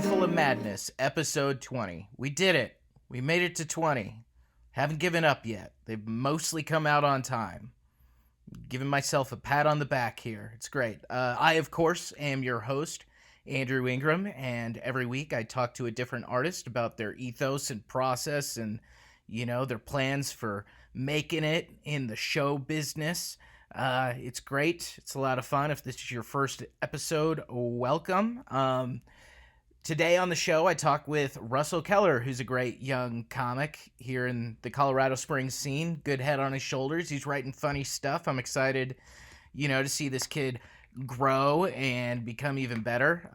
Mindful of Madness, episode 20. We did it. We made it to 20. Haven't given up yet. They've mostly come out on time. Giving myself a pat on the back here. It's great. I, of course, am your host, Andrew Ingram, and every week I talk to a different artist about their ethos and process and, their plans for making it in the show business. It's great. It's a lot of fun. If this is your first episode, welcome. Today on the show, I talk with Russell Keller, who's a great young comic here in the Colorado Springs scene. Good head on his shoulders. He's writing funny stuff. I'm excited, to see this kid grow and become even better.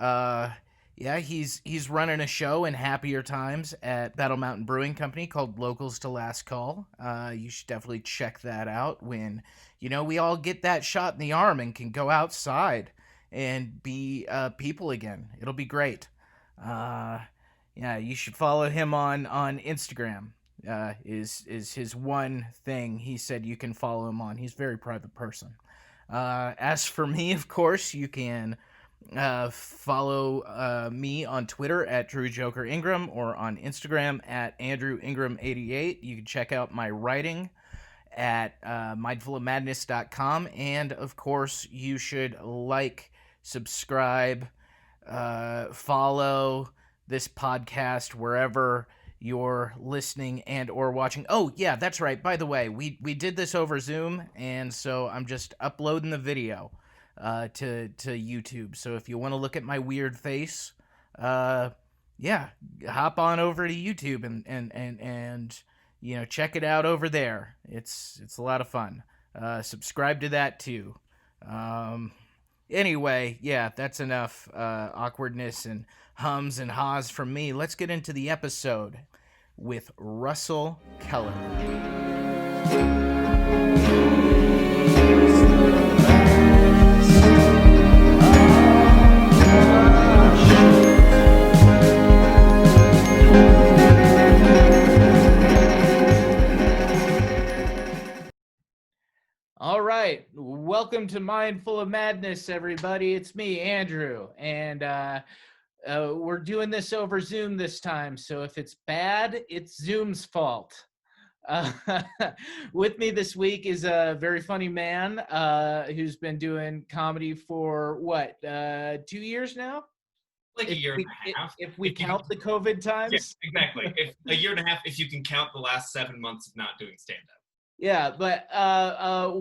He's running a show in happier times at Battle Mountain Brewing Company called Locals to Last Call. You should definitely check that out when, we all get that shot in the arm and can go outside and be people again. It'll be great. You should follow him on Instagram. Is his one thing he said you can follow him on. He's a very private person. As for me, of course, you can follow me on Twitter at Drew Joker Ingram or on Instagram at Andrew Ingram 88. You can check out my writing at mindfulofmadness.com, and of course you should subscribe, follow this podcast wherever you're listening and or watching. Oh yeah, that's right. By the way, we did this over Zoom, and so I'm just uploading the video to YouTube. So if you want to look at my weird face, hop on over to YouTube and check it out over there. It's a lot of fun. Subscribe to that too. Anyway, that's enough awkwardness and hums and haws from me. Let's get into the episode with Russell Keller. All right, welcome to Mindful of Madness, everybody. It's me, Andrew, and we're doing this over Zoom this time, so if it's bad, it's Zoom's fault. With me this week is a very funny man who's been doing comedy for, 2 years now? Like a year and a half. If we count the COVID times? Yes, exactly. A year and a half if you can count the last 7 months of not doing stand-up. Yeah, but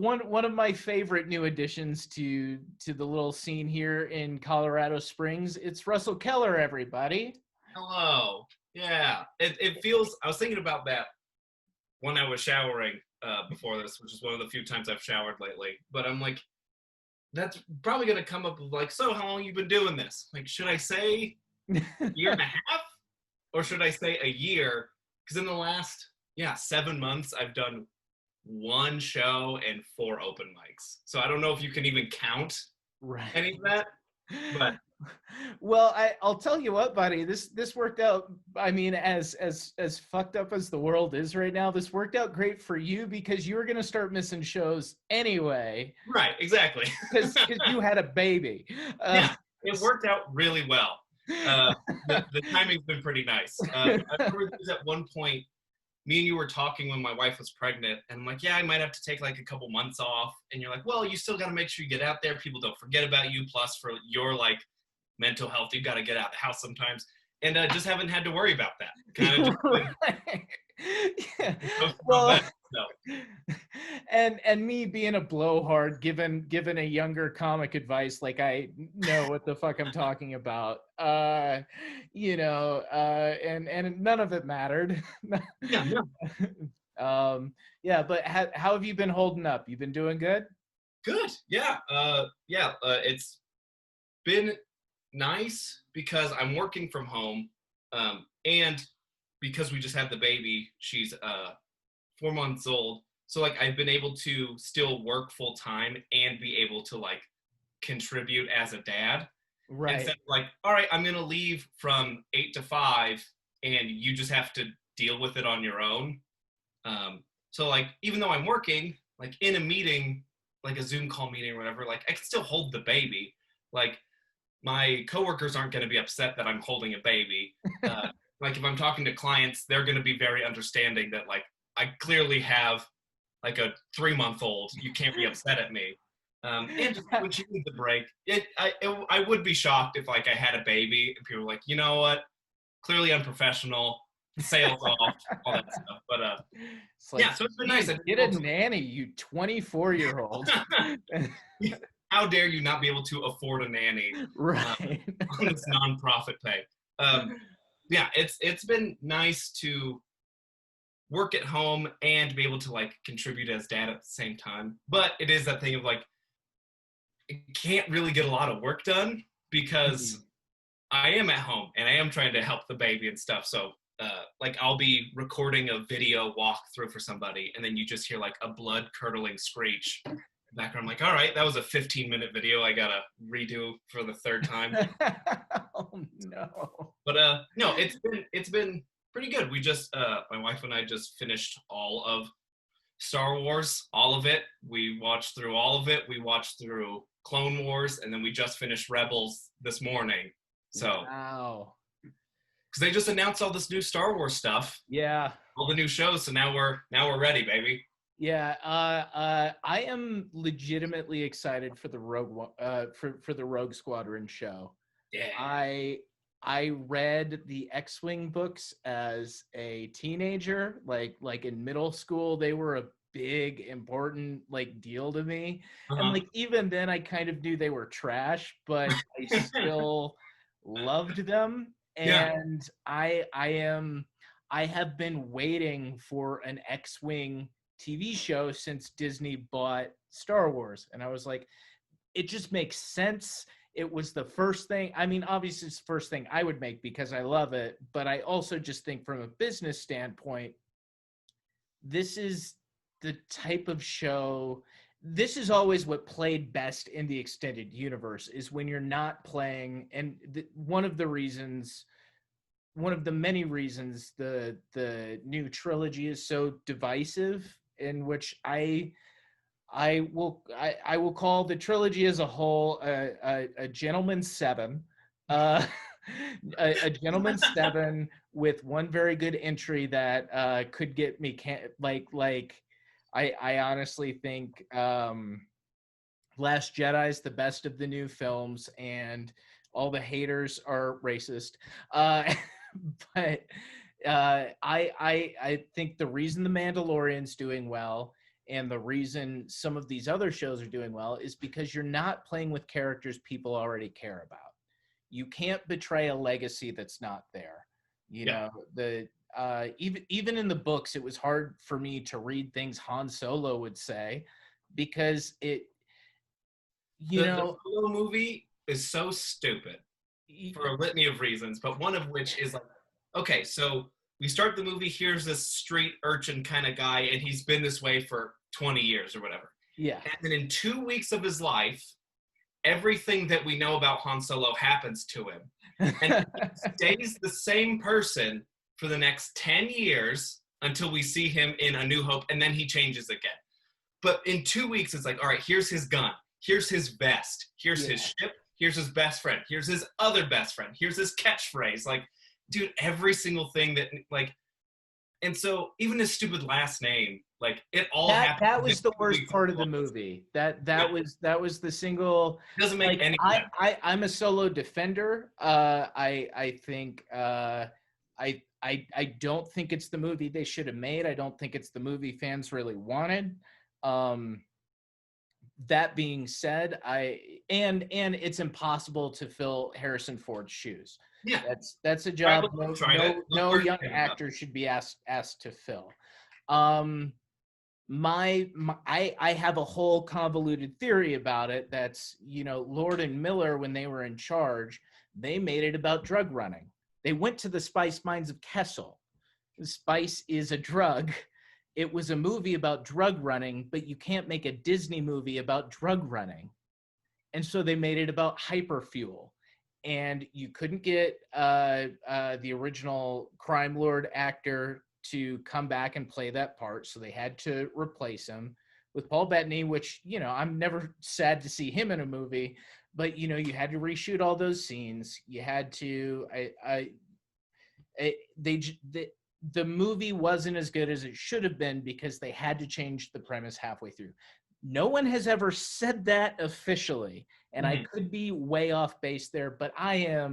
one of my favorite new additions to the little scene here in Colorado Springs, it's Russell Keller, everybody. Hello. Yeah, it feels, I was thinking about that when I was showering before this, which is one of the few times I've showered lately. But I'm like, that's probably going to come up with so how long you been doing this? Should I say a year and a half? Or should I say a year? Because in the last, 7 months, I've done one show and 4 open mics. So I don't know if you can even count any of that. But well, I'll tell you what, buddy, this worked out. I mean, as fucked up as the world is right now, this worked out great for you because you were going to start missing shows anyway. Right, exactly. Because you had a baby. It worked out really well. The timing's been pretty nice. I remember there was at one point, me and you were talking when my wife was pregnant, and I'm like, I might have to take a couple months off. And you're like, well, you still got to make sure you get out there. People don't forget about you. Plus, for your mental health, you got to get out of the house sometimes. And just haven't had to worry about that. Kind of Well, and me being a blowhard, given a younger comic advice, I know what the fuck I'm talking about. And none of it mattered. But how have you been holding up? You been doing good? Good. It's been nice because I'm working from home, and because we just had the baby. She's 4 months old, so I've been able to still work full time and be able to contribute as a dad. Right. Instead of all right, I'm gonna leave from 8 to 5 and you just have to deal with it on your own. So even though I'm working in a meeting, a Zoom call meeting or whatever, I can still hold the baby. my coworkers aren't going to be upset that I'm holding a baby. Like if I'm talking to clients, they're going to be very understanding that like I clearly have like a 3-month-old. You can't be upset at me. And just when she needs a break, I would be shocked if like I had a baby and people were like, you know what, clearly unprofessional, sales off, all that stuff. But It's like, yeah, so it's been nice. geez, get a nanny, you 24-year-old. How dare you not be able to afford a nanny Right. on this nonprofit pay? Yeah, it's been nice to work at home and be able to like contribute as dad at the same time. But it is that thing of like, I can't really get a lot of work done because I am at home and I am trying to help the baby and stuff. So like I'll be recording a video walkthrough for somebody and then you just hear like a blood curdling screech in the background. I'm like, all right, that was a 15-minute video I gotta redo for the third time. Oh no. But no, it's been pretty good. We just my wife and I just finished all of Star Wars, all of it. We watched through all of it. We watched through Clone Wars, and then we just finished Rebels this morning. So, wow. because they just announced all this new Star Wars stuff, Yeah. all the new shows. So now we're ready, baby. Yeah. I am legitimately excited for the for the Rogue Squadron show. Yeah. I read the X-Wing books as a teenager, like in middle school. They were a big important like deal to me. And like even then I kind of knew they were trash, but I still loved them. Yeah. And I have been waiting for an X-Wing TV show since Disney bought Star Wars. And I was like, it just makes sense. It was the first thing. I mean, obviously it's the first thing I would make because I love it. But I also just think from a business standpoint, this is the type of show. This is always what played best in the extended universe is when you're not playing. And one of the many reasons the new trilogy is so divisive, in which I will call the trilogy as a whole a gentleman's seven, a gentleman's seven with one very good entry that could get me I honestly think Last Jedi is the best of the new films, and all the haters are racist. But I think the reason The Mandalorian's doing well and the reason some of these other shows are doing well is because you're not playing with characters people already care about. You can't betray a legacy that's not there. You know, even in the books, it was hard for me to read things Han Solo would say because the Solo movie is so stupid for a litany of reasons, but one of which is like, okay, so we start the movie, here's this street urchin kind of guy, and he's been this way for 20 years or whatever. Yeah. And then in 2 weeks of his life, everything that we know about Han Solo happens to him. And he stays the same person for the next 10 years until we see him in A New Hope, and then he changes again. But in 2 weeks, it's like, all right, here's his gun, here's his vest, here's his ship, here's his best friend, here's his other best friend, here's his catchphrase. Like, dude, every single thing that, like, and so even his stupid last name, like, it all happened. That was the worst part of the movie. That was the single. It doesn't make any sense. I'm a Solo defender. I think I don't think it's the movie they should have made. I don't think it's the movie fans really wanted. That being said, and it's impossible to fill Harrison Ford's shoes. Yeah, that's a job no young actor should be asked to fill. I have a whole convoluted theory about it. That's, Lord and Miller, when they were in charge, they made it about drug running. They went to the spice mines of Kessel. The spice is a drug. It was a movie about drug running, but you can't make a Disney movie about drug running. And so they made it about hyperfuel. And you couldn't get the original crime lord actor to come back and play that part. So they had to replace him with Paul Bettany, which, I'm never sad to see him in a movie. but you know, you had to reshoot all those scenes. You had to, the movie wasn't as good as it should have been because they had to change the premise halfway through. No one has ever said that officially, and I could be way off base there, but I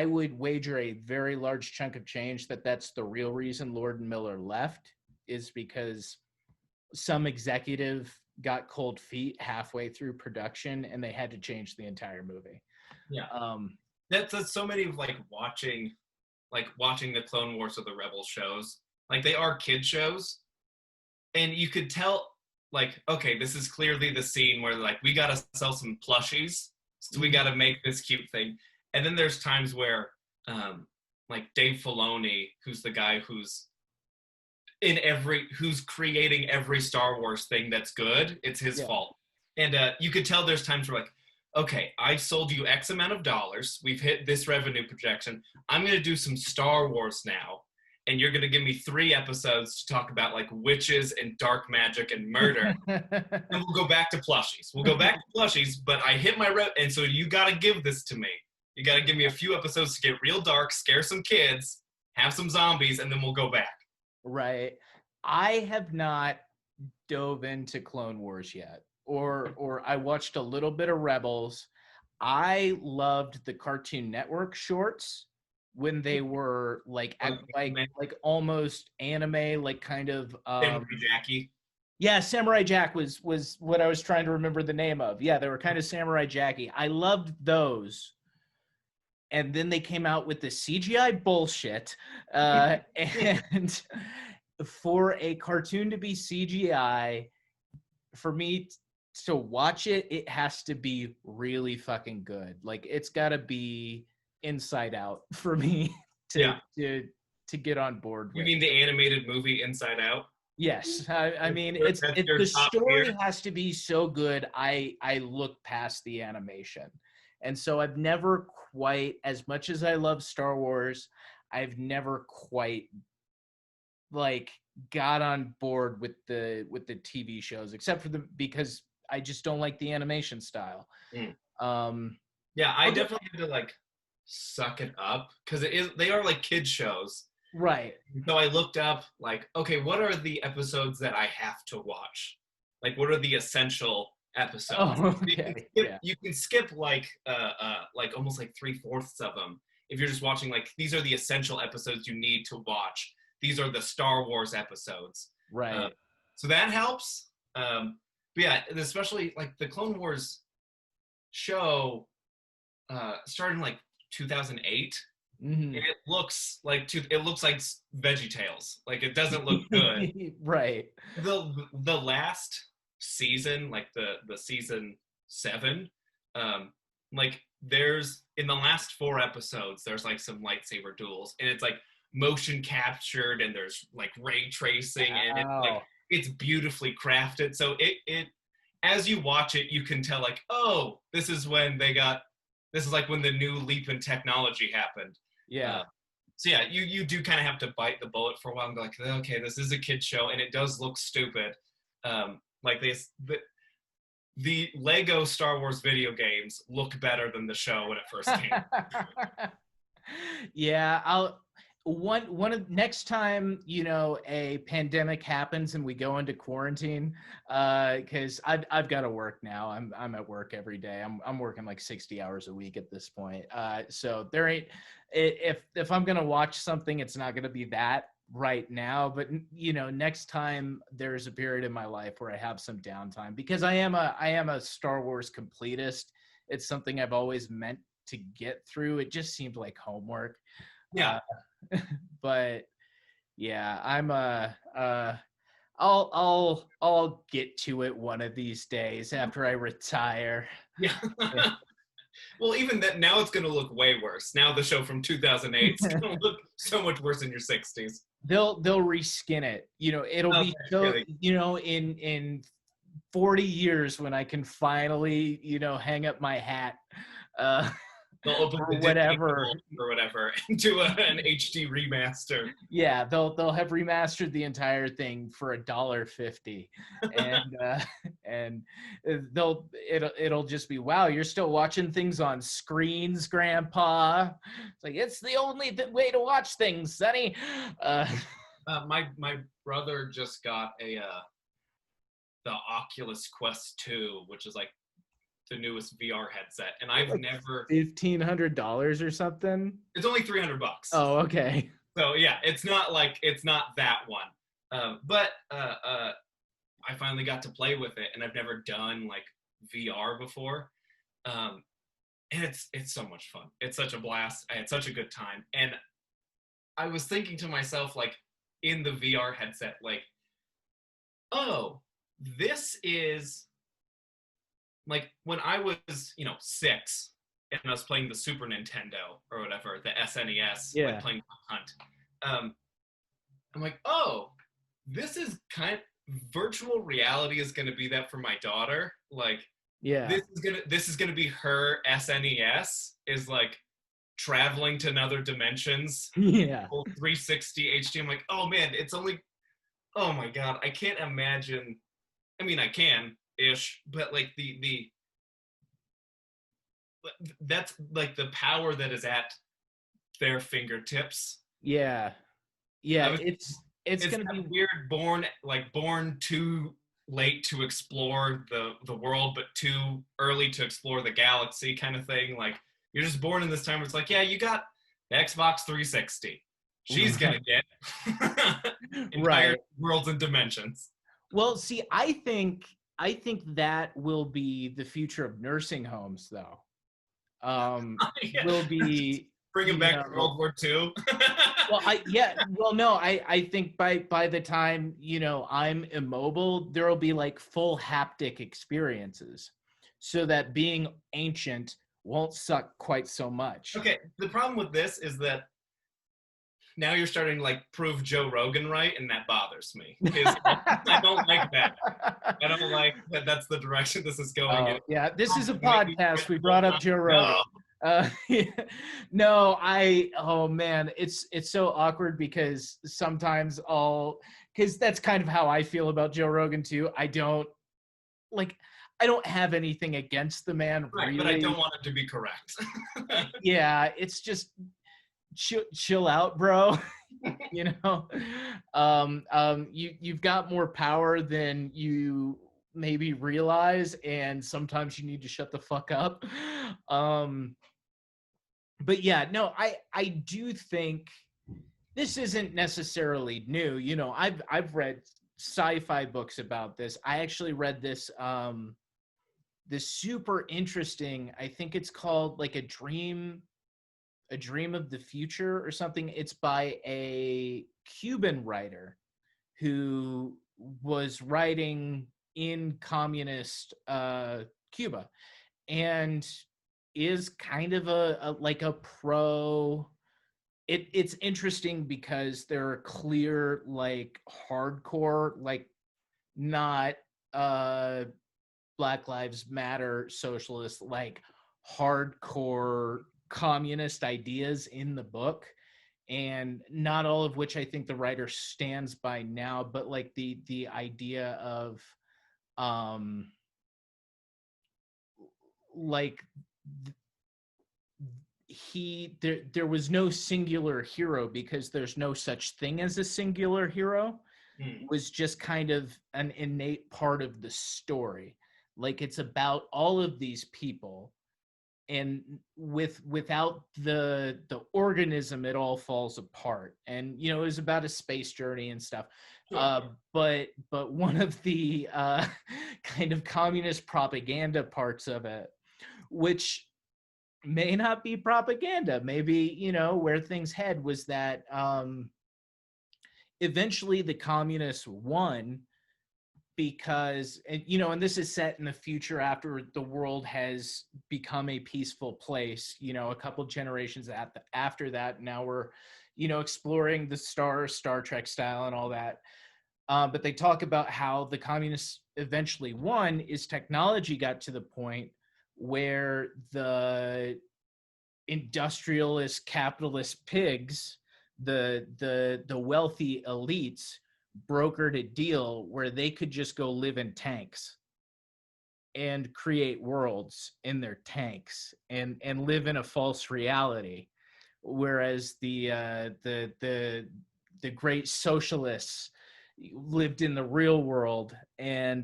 would wager a very large chunk of change that that's the real reason Lord and Miller left, is because some executive got cold feet halfway through production and they had to change the entire movie. Yeah. That's so many of like watching the Clone Wars or the Rebel shows. Like they are kid shows, and you could tell like, okay, this is clearly the scene where like we gotta sell some plushies, so we gotta make this cute thing. And then there's times where like Dave Filoni, who's the guy who's creating every Star Wars thing that's good, it's his fault. And you could tell there's times where like, okay, I sold you X amount of dollars. We've hit this revenue projection. I'm going to do some Star Wars now. And you're going to give me 3 episodes to talk about like witches and dark magic and murder. And we'll go back to plushies. But I hit my and so you got to give this to me. You got to give me a few episodes to get real dark, scare some kids, have some zombies, and then we'll go back. Right. I have not dove into Clone Wars yet. Or I watched a little bit of Rebels. I loved the Cartoon Network shorts when they were like almost anime, like kind of Samurai Jackie. Yeah, Samurai Jack was what I was trying to remember the name of. Yeah, they were kind of Samurai Jackie. I loved those. And then they came out with the CGI bullshit. And for a cartoon to be CGI, for me to watch it, it has to be really fucking good. Like it's got to be Inside Out for me to get on board. You mean the animated movie Inside Out? Yes, I mean the story has to be so good. I look past the animation, and so I've never quite, as much as I love Star Wars, I've never quite like got on board with the TV shows, except for because I just don't like the animation style. Yeah, I definitely had to like suck it up because they are like kids shows. Right. So I looked up like, okay, what are the episodes that I have to watch? Like what are the essential episodes? Oh, okay. You can skip like almost like 3/4 of them if you're just watching like these are the essential episodes you need to watch. These are the Star Wars episodes. Right. So that helps. But yeah, especially like the Clone Wars show started in like 2008. Mm-hmm. It looks like VeggieTales. Like it doesn't look good. Right. The last season, like the season 7, like there's in the last 4 episodes, there's like some lightsaber duels, and it's like motion captured, and there's like ray tracing, and it's like it's beautifully crafted. So it as you watch it, you can tell like, oh, this is like when the new leap in technology happened. Yeah. So yeah, you do kind of have to bite the bullet for a while and be like, okay, this is a kid show, and it does look stupid. Like the Lego Star Wars video games look better than the show when it first came. Yeah, next time, you know, a pandemic happens and we go into quarantine, because I've got to work now. I'm at work every day. I'm working like 60 hours a week at this point. So there ain't, if I'm gonna watch something, it's not gonna be that right now. But you know, next time there's a period in my life where I have some downtime, because I am a Star Wars completist. It's something I've always meant to get through. It just seemed like homework. Yeah. But yeah, I'll get to it one of these days after I retire. Yeah. Well, even that now it's going to look way worse. Now the show from 2008 is going to look so much worse in your 60s. They'll reskin it. You know, it'll be so, you know, in 40 years when I can finally, you know, hang up my hat. They'll open or the Disney whatever. or whatever and do an HD remaster. Yeah, they'll have remastered the entire thing for $1.50, and it'll just be, wow, you're still watching things on screens, Grandpa. It's like, it's the only way to watch things, Sonny. My brother just got the Oculus Quest 2, which is like the newest VR headset, and I've like never. $1,500 or something. It's only $300. Oh, okay. So yeah, it's not that one. But I finally got to play with it, and I've never done like VR before. And it's so much fun. It's such a blast. I had such a good time, and I was thinking to myself, like, in the VR headset, like, oh, this is like when I was, 6 and I was playing the Super Nintendo or whatever, the SNES, Yeah. like playing Hunt. I'm like, oh, this is virtual reality is going to be that for my daughter. Like, Yeah. this is gonna be her SNES, is like traveling to another dimensions. Yeah. 360 HD. I'm like, oh man, it's only. Oh my god, I can't imagine. I mean, I can ish, but like that's like the power that is at their fingertips. Yeah. It's gonna be weird. Born too late to explore the world, but too early to explore the galaxy, kind of thing. Like, you're just born in this time where it's like, yeah, you got the Xbox 360. She's gonna get entire worlds and dimensions. Well, see, I think that will be the future of nursing homes, though. Yeah. Will be bring him back to World War II. I think by the time, I'm immobile, there'll be like full haptic experiences, so that being ancient won't suck quite so much. Okay, the problem with this is that now you're starting to like prove Joe Rogan right, and that bothers me. I don't like that. I don't like that that's the direction this is going in. Yeah, this is a podcast. We brought up Joe Rogan. No. Oh man, it's so awkward because sometimes because that's kind of how I feel about Joe Rogan too. I don't have anything against the man, right, really. But I don't want it to be correct. Yeah, it's just chill out, bro. You've got more power than you maybe realize, and sometimes you need to shut the fuck up. But yeah, no, I do think this isn't necessarily new. I've read sci-fi books about this. I actually read this super interesting, I think it's called like a dream of the future or something. It's by a Cuban writer who was writing in communist Cuba, and is kind of a pro. It's interesting because there are clear, like, hardcore, like, not Black Lives Matter socialist, like hardcore communist ideas in the book, and not all of which I think the writer stands by now, but like the idea of like there was no singular hero because there's no such thing as a singular hero. Was just kind of an innate part of the story. Like, it's about all of these people, and without the organism, it all falls apart. And it was about a space journey and stuff. Sure. But one of the kind of communist propaganda parts of it, which may not be propaganda, maybe where things head, was that eventually the communists won because, and this is set in the future after the world has become a peaceful place, a couple generations after that. Now we're, exploring the Star Trek style and all that. But they talk about how the communists eventually won is technology got to the point where the industrialist capitalist pigs, the wealthy elites brokered a deal where they could just go live in tanks and create worlds in their tanks and live in a false reality, whereas the great socialists lived in the real world and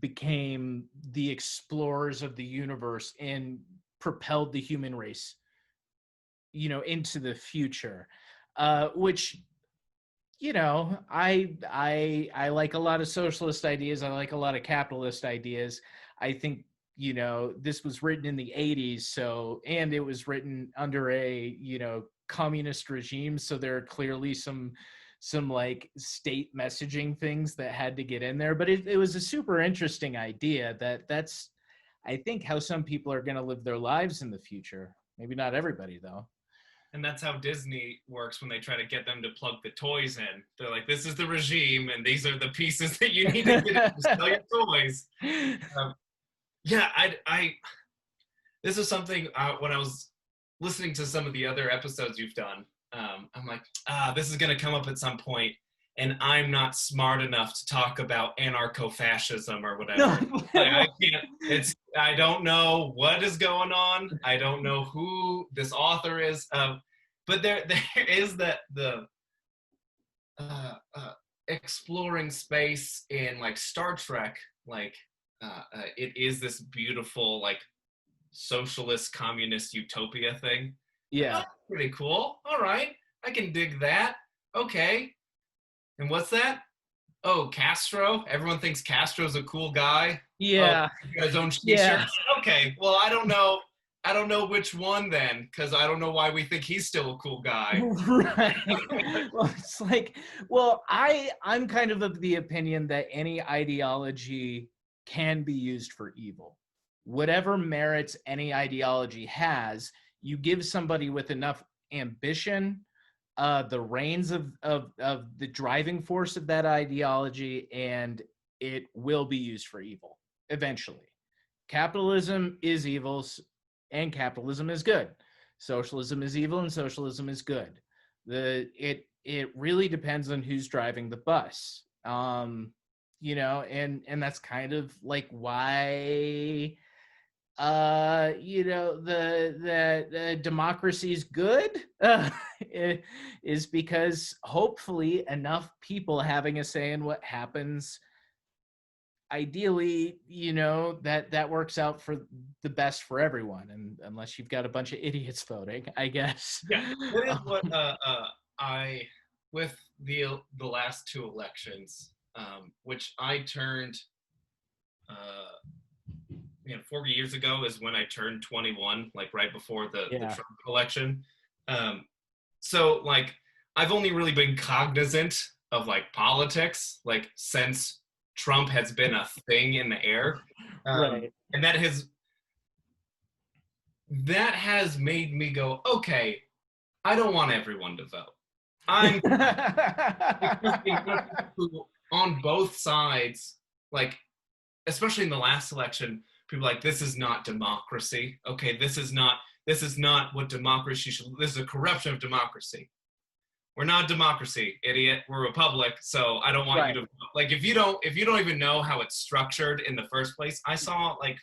became the explorers of the universe and propelled the human race into the future, which I like a lot of socialist ideas. I like a lot of capitalist ideas. I think this was written in the 80s, and it was written under a communist regime, so there are clearly some like state messaging things that had to get in there, but it was a super interesting idea. That's I think how some people are going to live their lives in the future. Maybe not everybody though. And that's how Disney works when they try to get them to plug the toys in. They're like, this is the regime, and these are the pieces that you need to get in to sell your toys. This is something when I was listening to some of the other episodes you've done, I'm like, this is going to come up at some point, and I'm not smart enough to talk about anarcho-fascism or whatever. I can't. I don't know what is going on. I don't know who this author is. But there is the exploring space in like Star Trek. Like it is this beautiful like socialist communist utopia thing. Yeah. Oh, pretty cool. All right, I can dig that. Okay. And what's that? Oh, Castro. Everyone thinks Castro's a cool guy. Yeah. Oh, he got his own t-shirt. Yeah. Okay. Well, I don't know which one then, because I don't know why we think he's still a cool guy. Right. Well, it's like, I'm kind of the opinion that any ideology can be used for evil. Whatever merits any ideology has, you give somebody with enough ambition the reins of the driving force of that ideology, and it will be used for evil eventually. Capitalism is evil, and capitalism is good. Socialism is evil, and socialism is good. It really depends on who's driving the bus. And that's kind of like why the democracy is good is because hopefully enough people having a say in what happens, ideally, that works out for the best for everyone, and unless you've got a bunch of idiots voting, I guess. Yeah, that is what I with the last two elections, which I turned 40 years ago is when I turned 21, like right before the Trump election. So like I've only really been cognizant of like politics like since Trump has been a thing in the air. Right. And that has made me go, okay, I don't want everyone to vote. I'm on both sides, like especially in the last election, people are like, this is not democracy. Okay, this is not what democracy should. This is a corruption of democracy. We're not democracy, idiot. We're a republic. So I don't want you to like if you don't even know how it's structured in the first place. I saw like,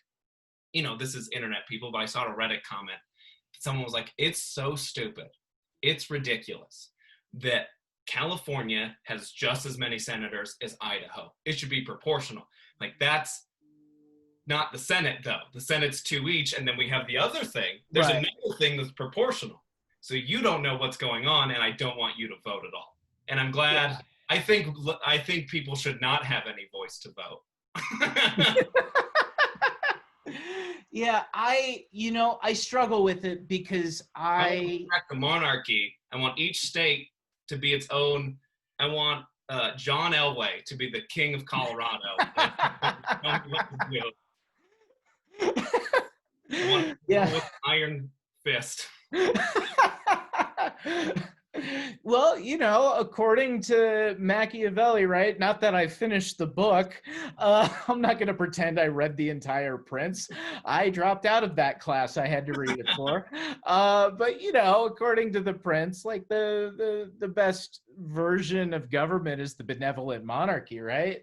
this is internet people, but I saw a Reddit comment. Someone was like, it's so stupid. It's ridiculous that California has just as many senators as Idaho. It should be proportional. Like that's not the Senate though. The Senate's 2 each, and then we have the other thing. There's another thing that's proportional. So you don't know what's going on, and I don't want you to vote at all. And I'm glad. Yeah. I think people should not have any voice to vote. Yeah, I struggle with it because I want the monarchy. I want each state to be its own. I want John Elway to be the king of Colorado. I want with iron fist. Well, according to Machiavelli, right? Not that I finished the book. I'm not going to pretend I read the entire Prince. I dropped out of that class I had to read it for. But according to the Prince, like the best version of government is the benevolent monarchy, right?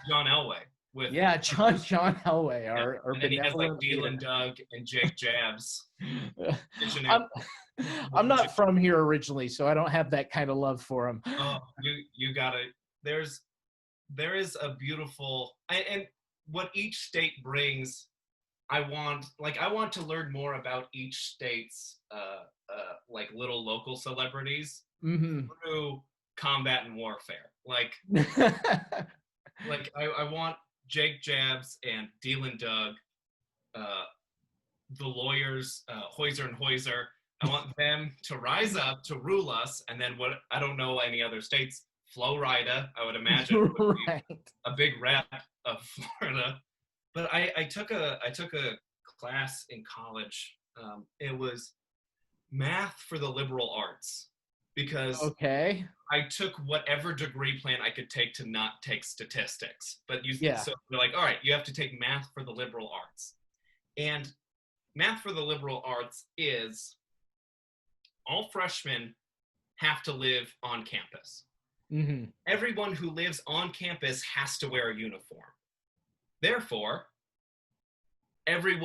John Elway with Yeah, John Elway, yeah. our And then he has like benevolent Dylan leader. Doug and Jake Jabs. I'm, I'm not from here originally, so I don't have that kind of love for him. Oh, you gotta. There is a beautiful and what each state brings. I want to learn more about each state's like little local celebrities through combat and warfare. Like I want Jake Jabs and Dylan Doug, the lawyers, Hoyser and Hoyser. I want them to rise up to rule us, and then what? I don't know any other states. Flo Rida, I would imagine, would Right. be a big rep of Florida. But I took a class in college. It was math for the liberal arts because Okay. I took whatever degree plan I could take to not take statistics. But Yeah. so they're like, all right, you have to take math for the liberal arts. And math for the liberal arts is all freshmen have to live on campus. Mm-hmm. Everyone who lives on campus has to wear a uniform. Therefore, every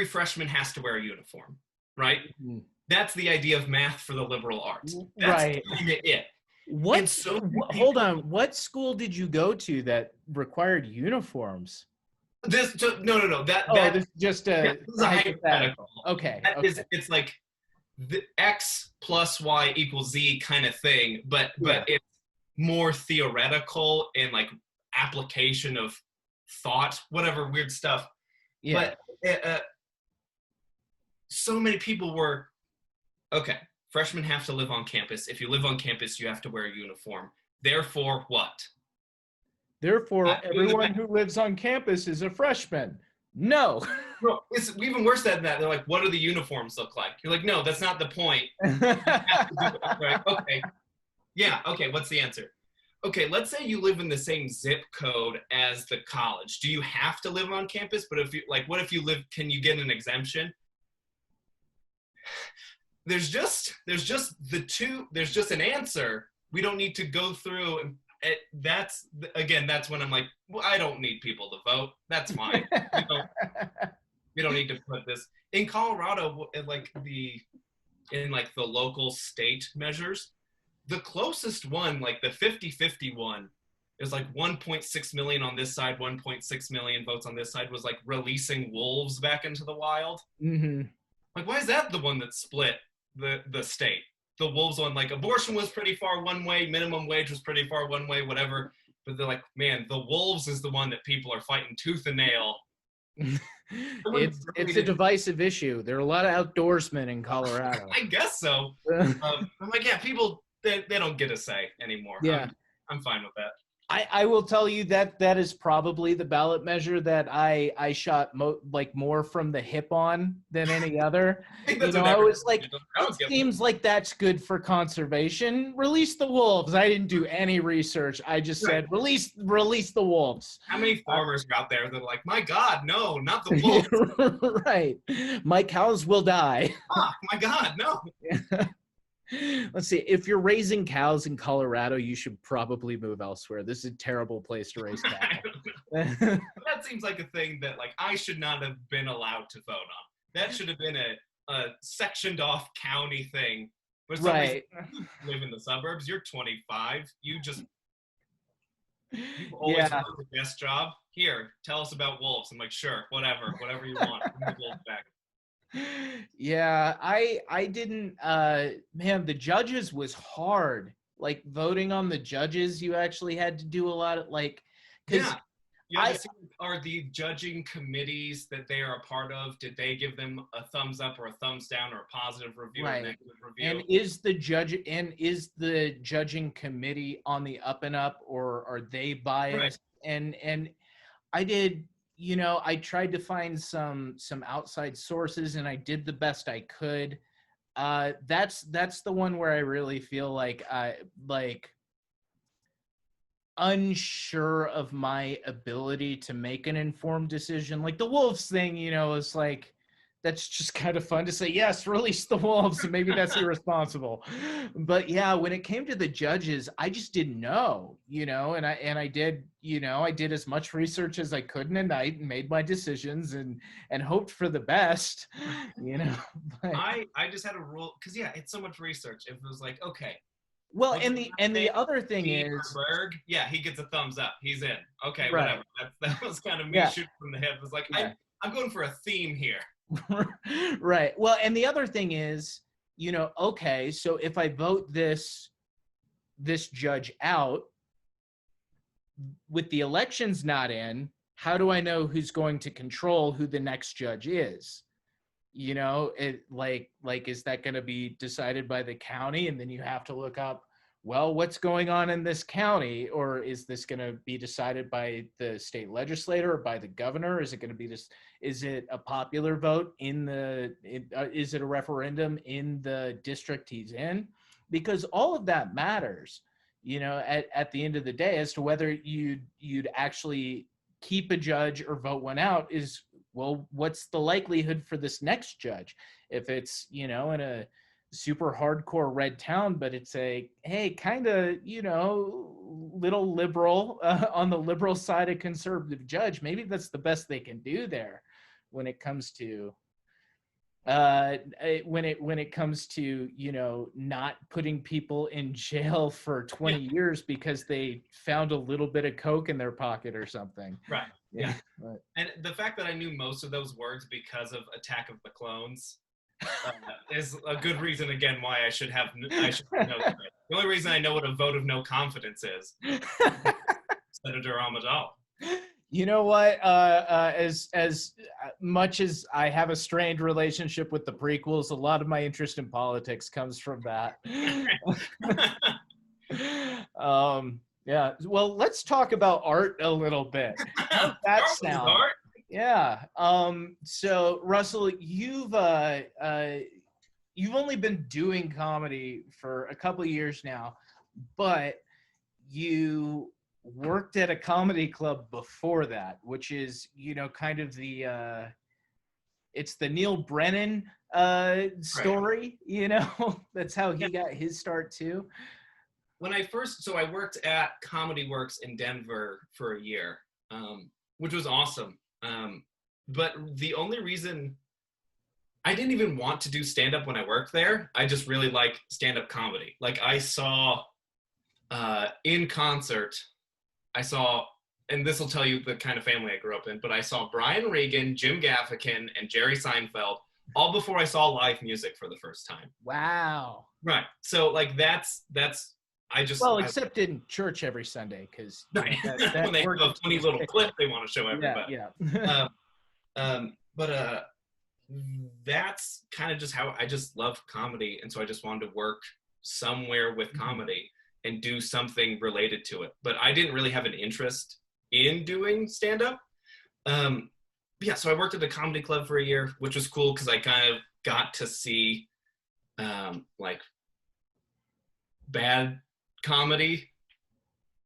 freshman has to wear a uniform, right? Mm-hmm. That's the idea of math for the liberal arts. That's Right. kind of it. Hold on. What school did you go to that required uniforms? No. This is just a this is a hypothetical. Okay. It's like the X plus Y equals Z kind of thing, but it's more theoretical and like application of thought, whatever weird stuff. Yeah. But so many people were, okay, freshmen have to live on campus. If you live on campus, you have to wear a uniform. Therefore, what? Therefore, everyone who lives on campus is a freshman. No. No, it's even worse than that. They're like, what do the uniforms look like? You're like, no, that's not the point. Right? Okay. Yeah, okay, what's the answer? Okay, let's say you live in the same zip code as the college. Do you have to live on campus? But if you what if you live, can you get an exemption? There's just an answer. We don't need to go through and that's when I'm like, well, I don't need people to vote. That's fine. We don't need to put this in Colorado. In the local state measures, the closest one, like the 50-50 one, is like 1.6 million on this side, 1.6 million votes on this side, was like releasing wolves back into the wild. Mm-hmm. Like, why is that the one that split the state? The wolves one, like abortion was pretty far one way, minimum wage was pretty far one way, whatever. But they're like, man, the wolves is the one that people are fighting tooth and nail. It's a divisive issue. There are a lot of outdoorsmen in Colorado. I guess so. I'm like, yeah, people they don't get a say anymore. Yeah, I'm fine with that. I will tell you that is probably the ballot measure that I shot more from the hip on than any other. I was like, it seems like that's good for conservation. Release the wolves. I didn't do any research. I just said release the wolves. How many farmers are out there that are like, my God, no, not the wolves. Right. My cows will die. Oh my God, no. Let's see. If you're raising cows in Colorado, you should probably move elsewhere. This is a terrible place to raise cattle. That seems like a thing that I should not have been allowed to vote on. That should have been a sectioned off county thing. But right. You live in the suburbs. You're 25. You've always done the best job. Here, tell us about wolves. I'm like, sure, whatever you want. Bring the wolves back. Yeah, I didn't man, the judges was hard. Like voting on the judges, you actually had to do a lot of are the judging committees that they are a part of, did they give them a thumbs up or a thumbs down or a positive review or a negative review? And is the judging committee on the up and up, or are they biased? Right. And I did, I tried to find some outside sources, and I did the best I could. That's the one where I really feel like unsure of my ability to make an informed decision. Like the wolves thing, is like, that's just kind of fun to say, yes, release the wolves, and maybe that's irresponsible. But yeah, when it came to the judges, I just didn't know, and I did, I did as much research as I could in a night and made my decisions and hoped for the best, But, I just had a rule, because it's so much research. If it was like, okay, well, and the other thing is, Berg, he gets a thumbs up. He's in. Okay, right. whatever. That was kind of me shooting from the hip. It was like, I'm going for a theme here. Right. Well, and the other thing is, okay, so if I vote this judge out with the elections not in, how do I know who's going to control who the next judge is? It like is that going to be decided by the county, and then you have to look up, well, what's going on in this county, or is this going to be decided by the state legislator or by the governor? Is it going to be this? Is it a popular vote is it a referendum in the district he's in? Because all of that matters, at the end of the day, as to whether you'd actually keep a judge or vote one out is, well, what's the likelihood for this next judge? If it's, in a super hardcore red town, but it's a, hey, kind of, little liberal, on the liberal side of conservative judge, maybe that's the best they can do there when it comes to when it comes to not putting people in jail for 20 years because they found a little bit of coke in their pocket or something. Right. Yeah. But, and the fact that I knew most of those words because of Attack of the Clones is a good reason again why I should know that. The only reason I know what a vote of no confidence is Senator Amidala. You know what? As much as I have a strained relationship with the prequels, a lot of my interest in politics comes from that. Yeah. Well, let's talk about art a little bit. How's that sound? Art? Yeah. So Russell, you've only been doing comedy for a couple of years now, but you worked at a comedy club before that, which is, kind of the it's the Neil Brennan story, that's how he got his start too. When I worked at Comedy Works in Denver for a year, which was awesome. But the only reason I didn't even want to do stand-up when I worked there, I just really like stand-up comedy. Like I saw in concert, and this will tell you the kind of family I grew up in, but I saw Brian Regan, Jim Gaffigan, and Jerry Seinfeld all before I saw live music for the first time. Wow. Right. So like that's except in church every Sunday, because when they have a funny little clip they want to show everybody. Yeah. But that's kind of just how I just love comedy, and so I just wanted to work somewhere with comedy and do something related to it. But I didn't really have an interest in doing stand-up. So I worked at a comedy club for a year, which was cool because I kind of got to see like bad comedy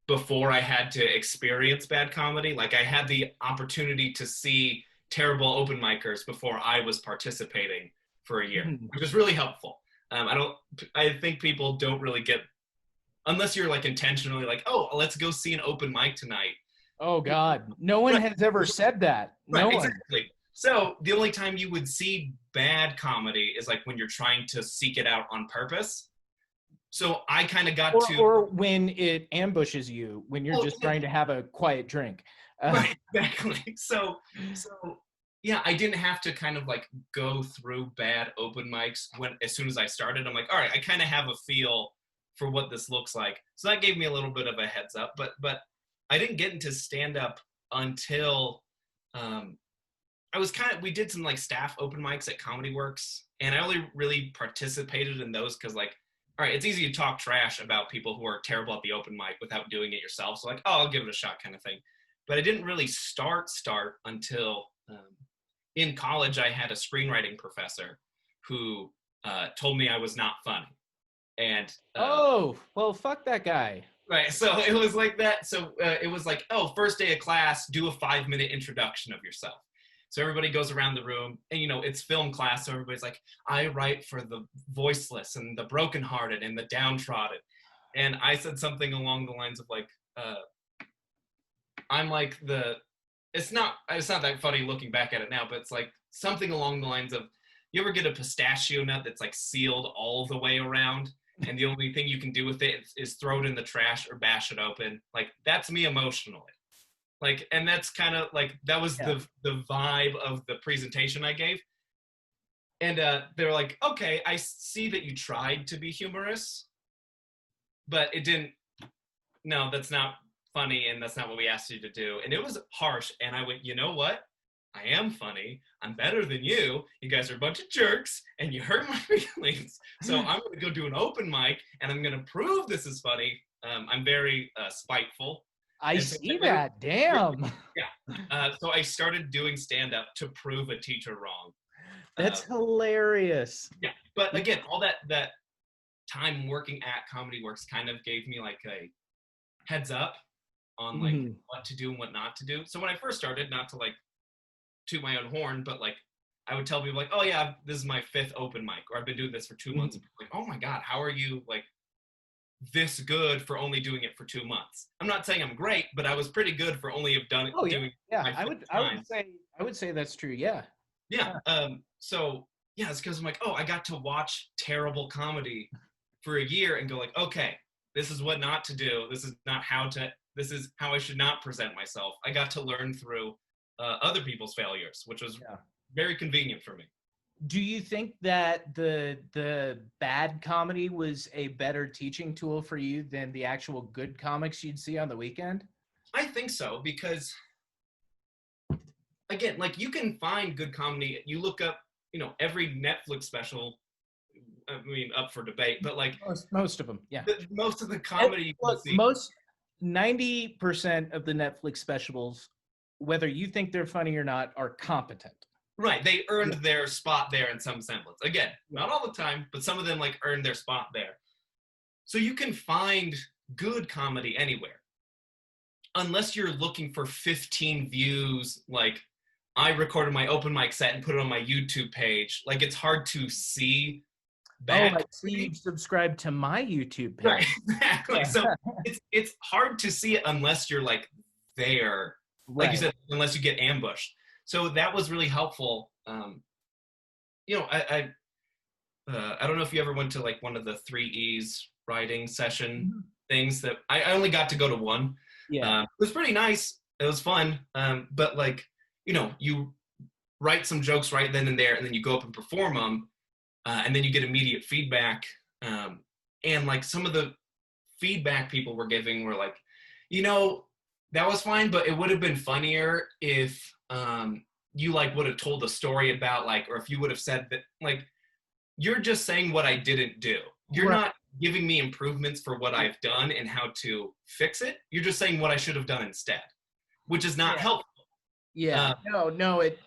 before I had to experience bad comedy. Like I had the opportunity to see terrible open micers before I was participating for a year, which was really helpful. I think people don't really get, unless you're like intentionally like, oh, let's go see an open mic tonight. Oh God, no one has ever said that. No one. Exactly. So the only time you would see bad comedy is like when you're trying to seek it out on purpose. So I kind of got or when it ambushes you, when you're just trying to have a quiet drink. Right, exactly. So yeah, I didn't have to kind of like go through bad open mics as soon as I started. I'm like, all right, I kind of have a feel for what this looks like. So that gave me a little bit of a heads up, but I didn't get into stand up until we did some like staff open mics at Comedy Works, and I only really participated in those because like, all right, it's easy to talk trash about people who are terrible at the open mic without doing it yourself. So like, oh, I'll give it a shot kind of thing. But I didn't really start until in college. I had a screenwriting professor who told me I was not funny. And oh, well, fuck that guy. right, so it was like that. So it was like, oh, first day of class, do a 5-minute introduction of yourself. So everybody goes around the room, and it's film class, so everybody's like, I write for the voiceless and the brokenhearted and the downtrodden. And I said something along the lines of like, I'm like it's not that funny looking back at it now, but it's like something along the lines of, you ever get a pistachio nut that's like sealed all the way around, and the only thing you can do with it is throw it in the trash or bash it open? Like, that's me emotionally. Like, and that's kind of like, that was the vibe of the presentation I gave. And they're like, okay, I see that you tried to be humorous, but it didn't, no, that's not funny, and that's not what we asked you to do. And it was harsh, and I went, you know what? I am funny. I'm better than you. You guys are a bunch of jerks, and you hurt my feelings. So I'm going to go do an open mic, and I'm going to prove this is funny. I'm very spiteful. I see that. Damn. Yeah. So I started doing stand-up to prove a teacher wrong. That's hilarious. Yeah. But again, all that time working at Comedy Works kind of gave me like a heads up on like what to do and what not to do. So when I first started, not to like toot my own horn, but like I would tell people like, oh yeah, this is my 5th open mic, or I've been doing this for 2 months. And people are like, oh my God, how are you like this good for only doing it for 2 months? I'm not saying I'm great, but I was pretty good for only have done it. Oh doing yeah. I would say that's true. Yeah. Yeah. So yeah, it's because I'm like, oh, I got to watch terrible comedy for a year and go like, okay, this is what not to do. This is how I should not present myself. I got to learn through other people's failures, which was very convenient for me. Do you think that the bad comedy was a better teaching tool for you than the actual good comics you'd see on the weekend? I think so, because again, like, you can find good comedy. You look up, every Netflix special, I mean, up for debate, but like most of them, yeah. Most of the comedy, most 90% of the Netflix specials, whether you think they're funny or not, are competent. Right, they earned their spot there in some semblance. Again, not all the time, but some of them like earned their spot there. So you can find good comedy anywhere, unless you're looking for 15 views. Like, I recorded my open mic set and put it on my YouTube page. Like, it's hard to see. I see you subscribe to my YouTube page. Right, exactly. So it's hard to see it unless you're like there, like you said, unless you get ambushed. So that was really helpful. I don't know if you ever went to like one of the 3 E's writing session things. That I only got to go to one. Yeah, it was pretty nice. It was fun. But like, you write some jokes right then and there, and then you go up and perform them, and then you get immediate feedback. And like, some of the feedback people were giving were like, that was fine, but it would have been funnier if you like would have told a story about like, or if you would have said that, like, you're just saying what I didn't do. You're not giving me improvements for what I've done and how to fix it. You're just saying what I should have done instead, which is not helpful. Yeah. No, it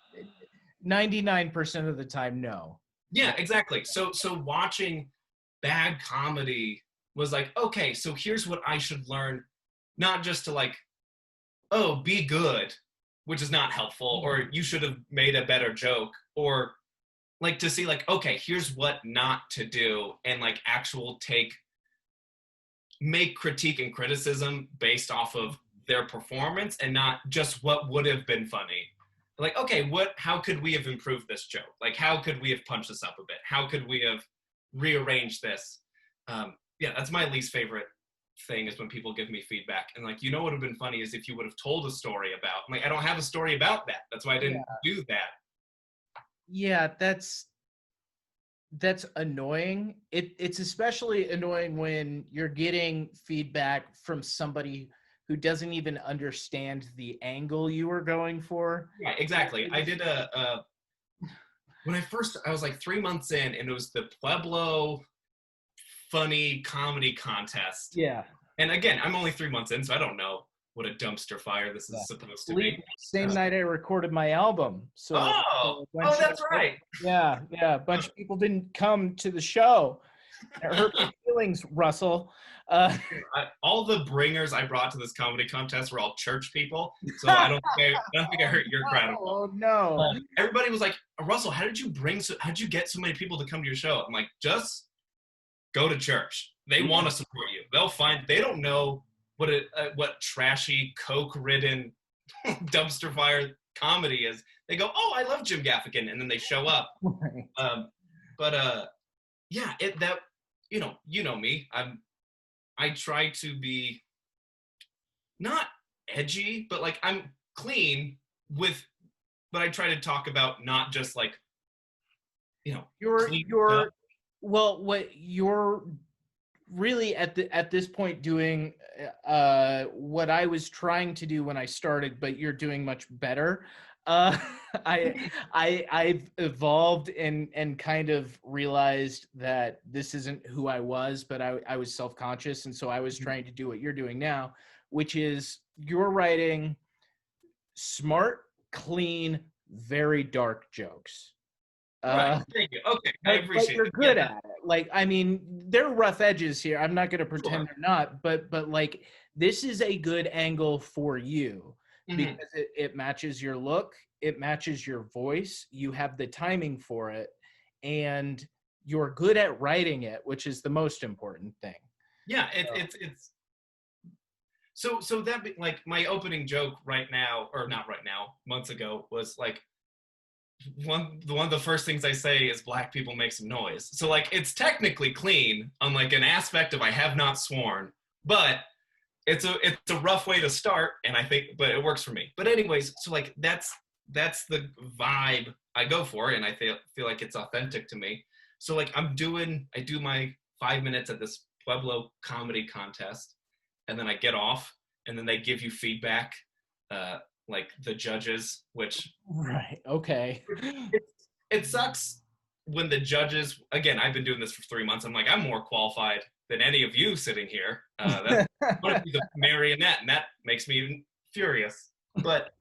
99% of the time, no. Yeah, exactly. So watching bad comedy was like, okay, so here's what I should learn, not just to like, oh, be good, which is not helpful, or you should have made a better joke, or like to see like, okay, here's what not to do, and like make critique and criticism based off of their performance and not just what would have been funny. Like, okay, how could we have improved this joke? Like, how could we have punched this up a bit? How could we have rearranged this? That's my least favorite thing, is when people give me feedback and like, what would have been funny is if you would have told a story about. I'm like, I don't have a story about that. That's why I didn't do that. Yeah, that's annoying. It's especially annoying when you're getting feedback from somebody who doesn't even understand the angle you were going for. Yeah, exactly. I did when I was like 3 months in, and it was the Pueblo funny comedy contest. Yeah. And again, I'm only 3 months in, so I don't know what a dumpster fire this Yeah. is supposed to be. Same night I recorded my album. So, Oh, that's right. Yeah, a bunch of people didn't come to the show. It hurt my feelings, Russell. All the bringers I brought to this comedy contest were all church people, so I don't think I hurt your crowd. Oh no! Everybody was like, Russell, how did you get so many people to come to your show? I'm like, just go to church. They want to support you. They don't know what trashy, coke-ridden dumpster fire comedy is. They go, oh, I love Jim Gaffigan, and then they show up. Right. Yeah, you know me. I try to be not edgy, but like I'm clean but I try to talk about not just like, what you're really at this point doing what I was trying to do when I started, but you're doing much better. I've evolved and kind of realized that this isn't who I was, but I was self-conscious, and so I was trying to do what you're doing now, which is you're writing smart, clean, very dark jokes. Right. Thank you. Okay, I appreciate but you're good at it. Like, I mean, there are rough edges here. I'm not going to pretend they're not, but like, this is a good angle for you because it matches your look, it matches your voice, you have the timing for it, and you're good at writing it, which is the most important thing. Yeah, it's so that like my opening joke right now, or not right now, months ago, was like one of the first things I say is black people make some noise. So like it's technically clean on like an aspect of I have not sworn, but it's a rough way to start, and I think but it works for me. But anyways, so like that's the vibe I go for, and I feel like it's authentic to me. So like I do my 5 minutes at this Pueblo comedy contest, and then I get off, and then they give you feedback, like the judges, which right, okay. It sucks when the judges, again, I've been doing this for 3 months. I'm like, I'm more qualified than any of you sitting here. That's I want to be the marionette, and that makes me even furious. But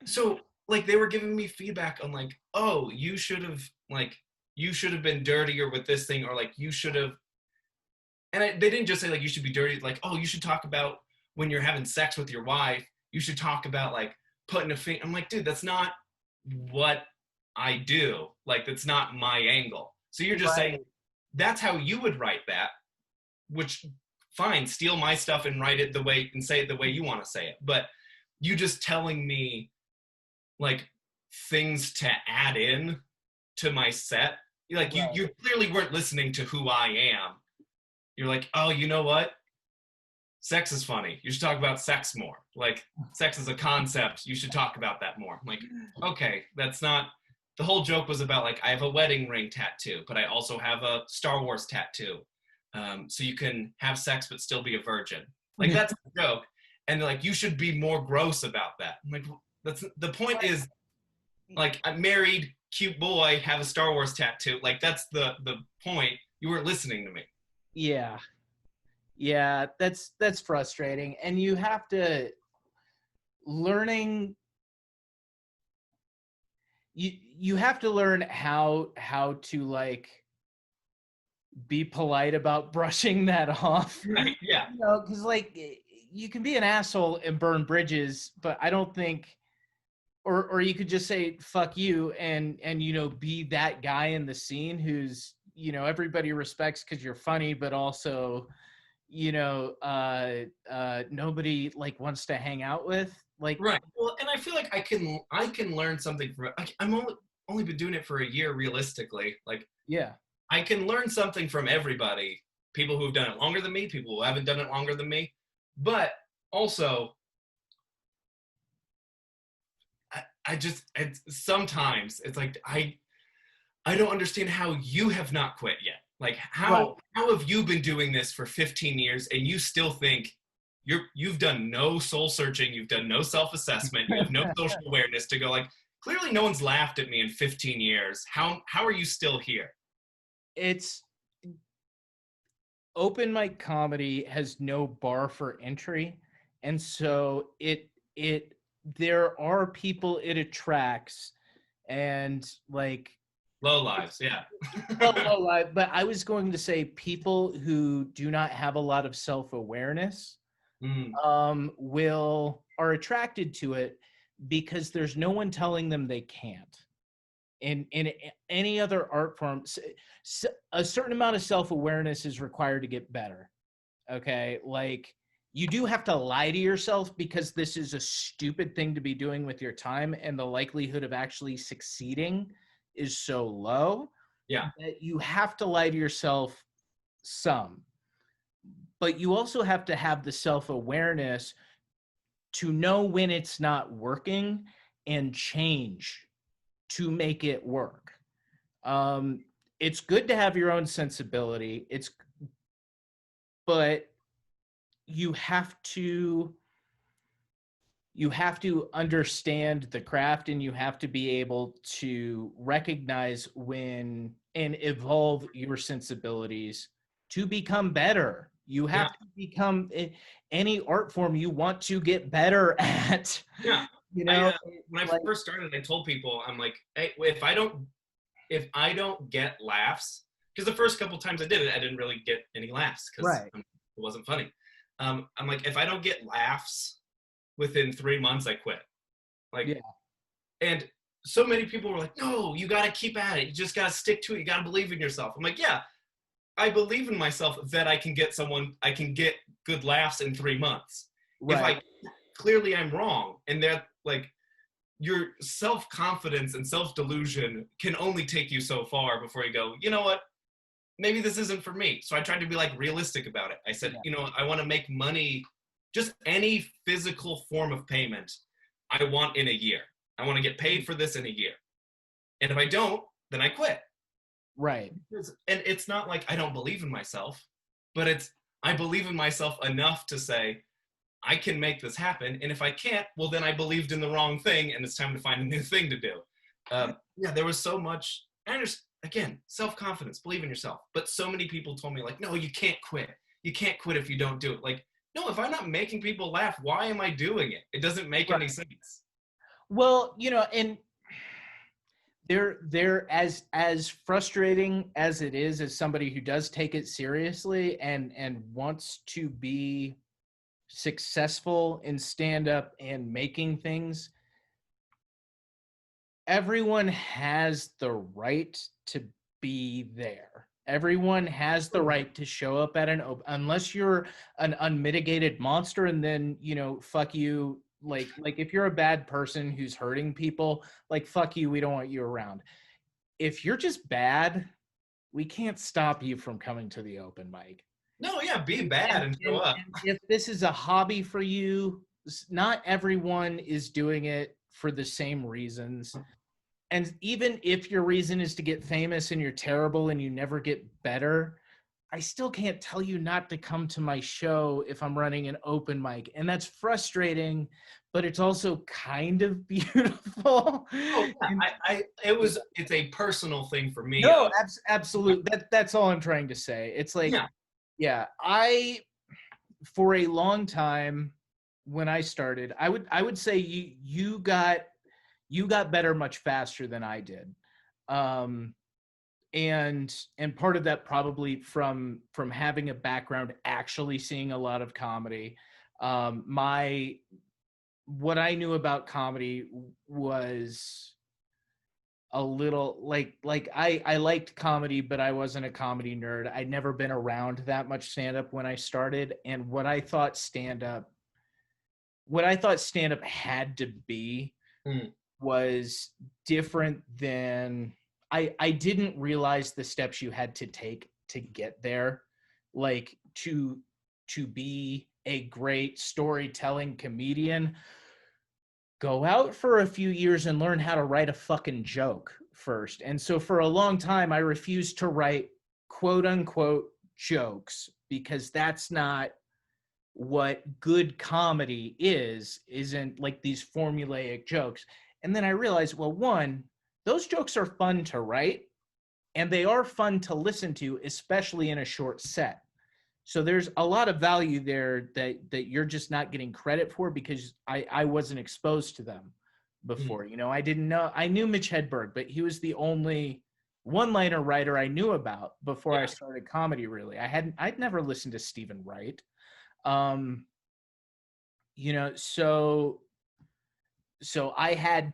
so like they were giving me feedback on like, oh, you should have been dirtier with this thing, or like you should have. And they didn't just say like you should be dirty, like, oh, you should talk about when you're having sex with your wife. You should talk about like putting a finger. I'm like, dude, that's not what I do. Like, that's not my angle. So you're just saying that's how you would write that, which fine, steal my stuff and write it and say it the way you want to say it. But you just telling me like things to add in to my set, like you clearly weren't listening to who I am. You're like, oh, you know what? Sex is funny. You should talk about sex more. Like, sex is a concept. You should talk about that more. I'm like, okay, that's not. The whole joke was about like, I have a wedding ring tattoo, but I also have a Star Wars tattoo. So you can have sex but still be a virgin. Like, that's the joke. And they're like, you should be more gross about that. I'm like, that's the point is, like, I'm married, cute boy, have a Star Wars tattoo. Like, that's the point. You weren't listening to me. Yeah, that's frustrating. And you have to you have to learn how to like be polite about brushing that off. Right, yeah. You know, because like you can be an asshole and burn bridges, but I don't think or you could just say fuck you and you know, be that guy in the scene who's, you know, everybody respects because you're funny, but also, you know, nobody like wants to hang out with. Like, right. Well, and I feel like I can learn something from it. I'm only been doing it for a year, realistically. Like, yeah, I can learn something from everybody. People who have done it longer than me, people who haven't done it longer than me. But also, sometimes it's like I don't understand how you have not quit yet. Like, how have you been doing this for 15 years and you still think you've done no soul searching, you've done no self-assessment, you have no social awareness to go like, clearly no one's laughed at me in 15 years. How are you still here? It's open mic comedy has no bar for entry. And so there are people it attracts, and like Low lives, yeah. but I was going to say people who do not have a lot of self-awareness Mm, are attracted to it because there's no one telling them they can't. In any other art form, a certain amount of self-awareness is required to get better. Okay, like you do have to lie to yourself because this is a stupid thing to be doing with your time, and the likelihood of actually succeeding is so low yeah. that you have to lie to yourself some. But you also have to have the self-awareness to know when it's not working and change to make it work. It's good to have your own sensibility. But you have to understand the craft, and you have to be able to recognize when and evolve your sensibilities to become better. You have to become any art form you want to get better at. Yeah. You know, When I first started, I told people, I'm like, hey, if I don't get laughs, because the first couple times I did it, I didn't really get any laughs because right. it wasn't funny. I'm like, if I don't get laughs within 3 months, I quit. Like, Yeah. And so many people were like, no, you got to keep at it. You just got to stick to it. You got to believe in yourself. I'm like, yeah, I believe in myself that I can get good laughs in 3 months. Right. Clearly I'm wrong. And that, like, your self-confidence and self-delusion can only take you so far before you go, you know what? Maybe this isn't for me. So I tried to be like realistic about it. I said, I want to make money, just any physical form of payment I want in a year. I want to get paid for this in a year. And if I don't, then I quit. Right. And it's not like I don't believe in myself, but I believe in myself enough to say, I can make this happen. And if I can't, well, then I believed in the wrong thing, and it's time to find a new thing to do. There was so much, again, self-confidence, believe in yourself. But so many people told me, like, no, you can't quit. You can't quit if you don't do it. Like, no, if I'm not making people laugh, why am I doing it? It doesn't make any sense. Well, and they're as frustrating as it is, as somebody who does take it seriously and wants to be successful in stand-up and making things, everyone has the right to be there. Everyone has the right to show up at unless you're an unmitigated monster, and then, fuck you. Like if you're a bad person who's hurting people, like, fuck you, we don't want you around. If you're just bad, we can't stop you from coming to the open mic. No, yeah, be bad and show up. If this is a hobby for you, not everyone is doing it for the same reasons. And even if your reason is to get famous and you're terrible and you never get better, I still can't tell you not to come to my show if I'm running an open mic. And that's frustrating, but it's also kind of beautiful. Oh, yeah. It's a personal thing for me. No, absolutely. That's all I'm trying to say. It's like, for a long time when I started, I would say you got better much faster than I did. And part of that probably from having a background actually seeing a lot of comedy. What I knew about comedy was a little like I liked comedy, but I wasn't a comedy nerd. I'd never been around that much stand-up when I started, and what I thought stand-up had to be was different than I didn't realize the steps you had to take to get there, like to be a great storytelling comedian. Go out for a few years and learn how to write a fucking joke first. And so for a long time, I refused to write quote unquote jokes, because that's not what good comedy isn't like these formulaic jokes. And then I realized, well, one, those jokes are fun to write, and they are fun to listen to, especially in a short set. So there's a lot of value there that you're just not getting credit for because I wasn't exposed to them before. You know, I didn't know. I knew Mitch Hedberg, but he was the only one-liner writer I knew about before I started comedy. Really, I'd never listened to Stephen Wright. You know, so I had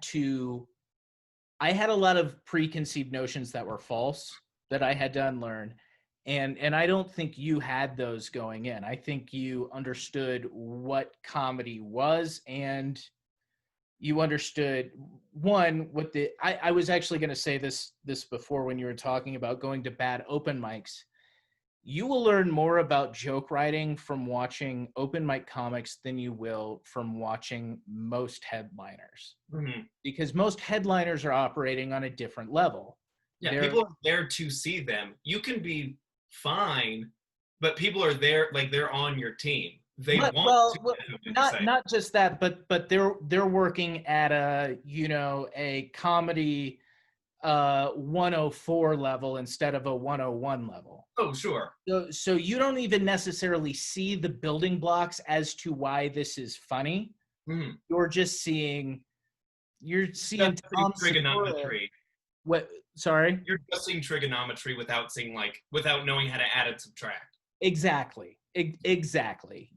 a lot of preconceived notions that were false that I had to unlearn. And I don't think you had those going in. I think you understood what comedy was, and you understood I was actually going to say this before when you were talking about going to bad open mics. You will learn more about joke writing from watching open mic comics than you will from watching most headliners. Because most headliners are operating on a different level. Yeah, people are there to see them. You can be fine, but people are there, like they're on your team. They want to not just that, but they're working at a comedy 104 level instead of a 101 level. Oh, sure. So you don't even necessarily see the building blocks as to why this is funny. You're just seeing Tom trigonometry. What? Sorry? You're just seeing trigonometry without knowing how to add and subtract. Exactly. Exactly.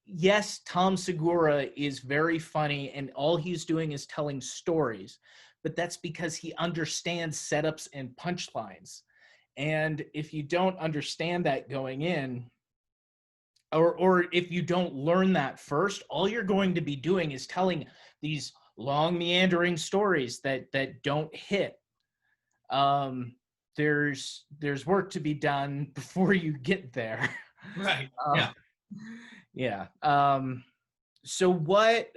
Yes, Tom Segura is very funny, and all he's doing is telling stories, but that's because he understands setups and punchlines. And if you don't understand that going in, or if you don't learn that first, all you're going to be doing is telling these long meandering stories that don't hit. There's work to be done before you get there. Right. Yeah. So what,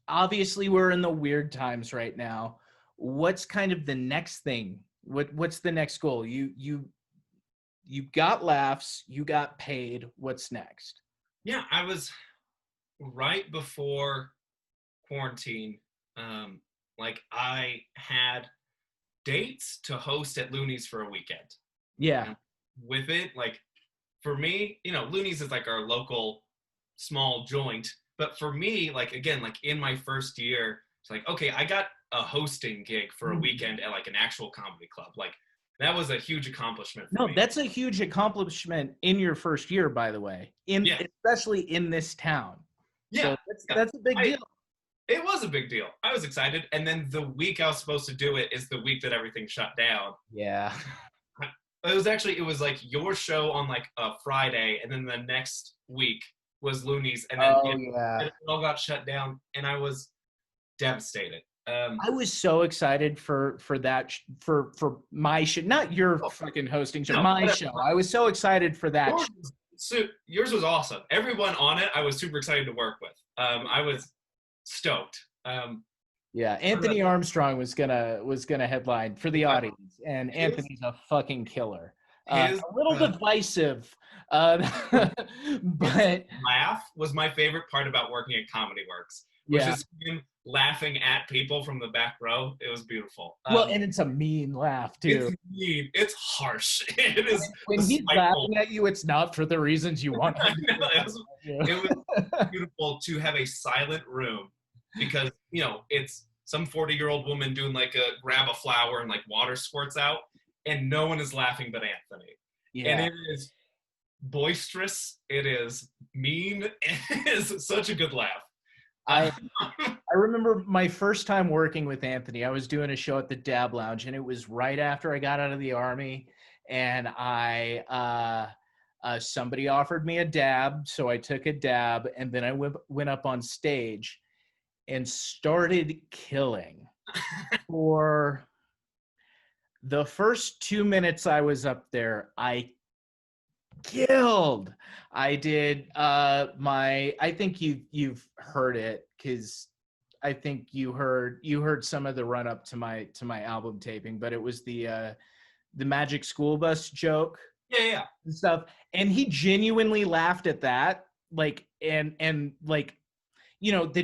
obviously we're in the weird times right now. What's kind of the next thing? What's the next goal? You got laughs, you got paid. What's next? Yeah, I was right before quarantine. I had dates to host at Looney's for a weekend. Yeah. And with it, for me, Looney's is like our local small joint. But for me, in my first year, it's like, okay, I got a hosting gig for a weekend at an actual comedy club. That was a huge accomplishment for me. No, that's a huge accomplishment in your first year, by the way, especially in this town. Yeah. So that's a big deal. It was a big deal. I was excited. And then the week I was supposed to do it is the week that everything shut down. Yeah. It was like your show on a Friday, and then the next week was Looney's, and then it all got shut down, and I was devastated. I was so excited for that for my show, not your fucking hosting show, my show. I was so excited for that. Yours was awesome. Everyone on it, I was super excited to work with. I was stoked. Anthony Armstrong was gonna headline for the audience, and Anthony's a fucking killer. A little divisive, but laugh was my favorite part about working at Comedy Works, which is him laughing at people from the back row. It was beautiful. And it's a mean laugh too. It's mean. It's harsh. It is. When he's laughing at you, it's not for the reasons you want. It was beautiful to have a silent room, because it's some 40-year-old woman doing grab a flower and water squirts out, and no one is laughing but Anthony. Yeah. And it is boisterous. It is mean. It is such a good laugh. I remember my first time working with Anthony. I was doing a show at the Dab Lounge, and it was right after I got out of the Army, and somebody offered me a dab, so I took a dab, and then I went up on stage and started killing. For the first 2 minutes I was up there, I killed. I did I think you've heard it, because I think you heard some of the run up to my album taping, but it was the Magic School Bus joke. Yeah. And stuff. And he genuinely laughed at that. The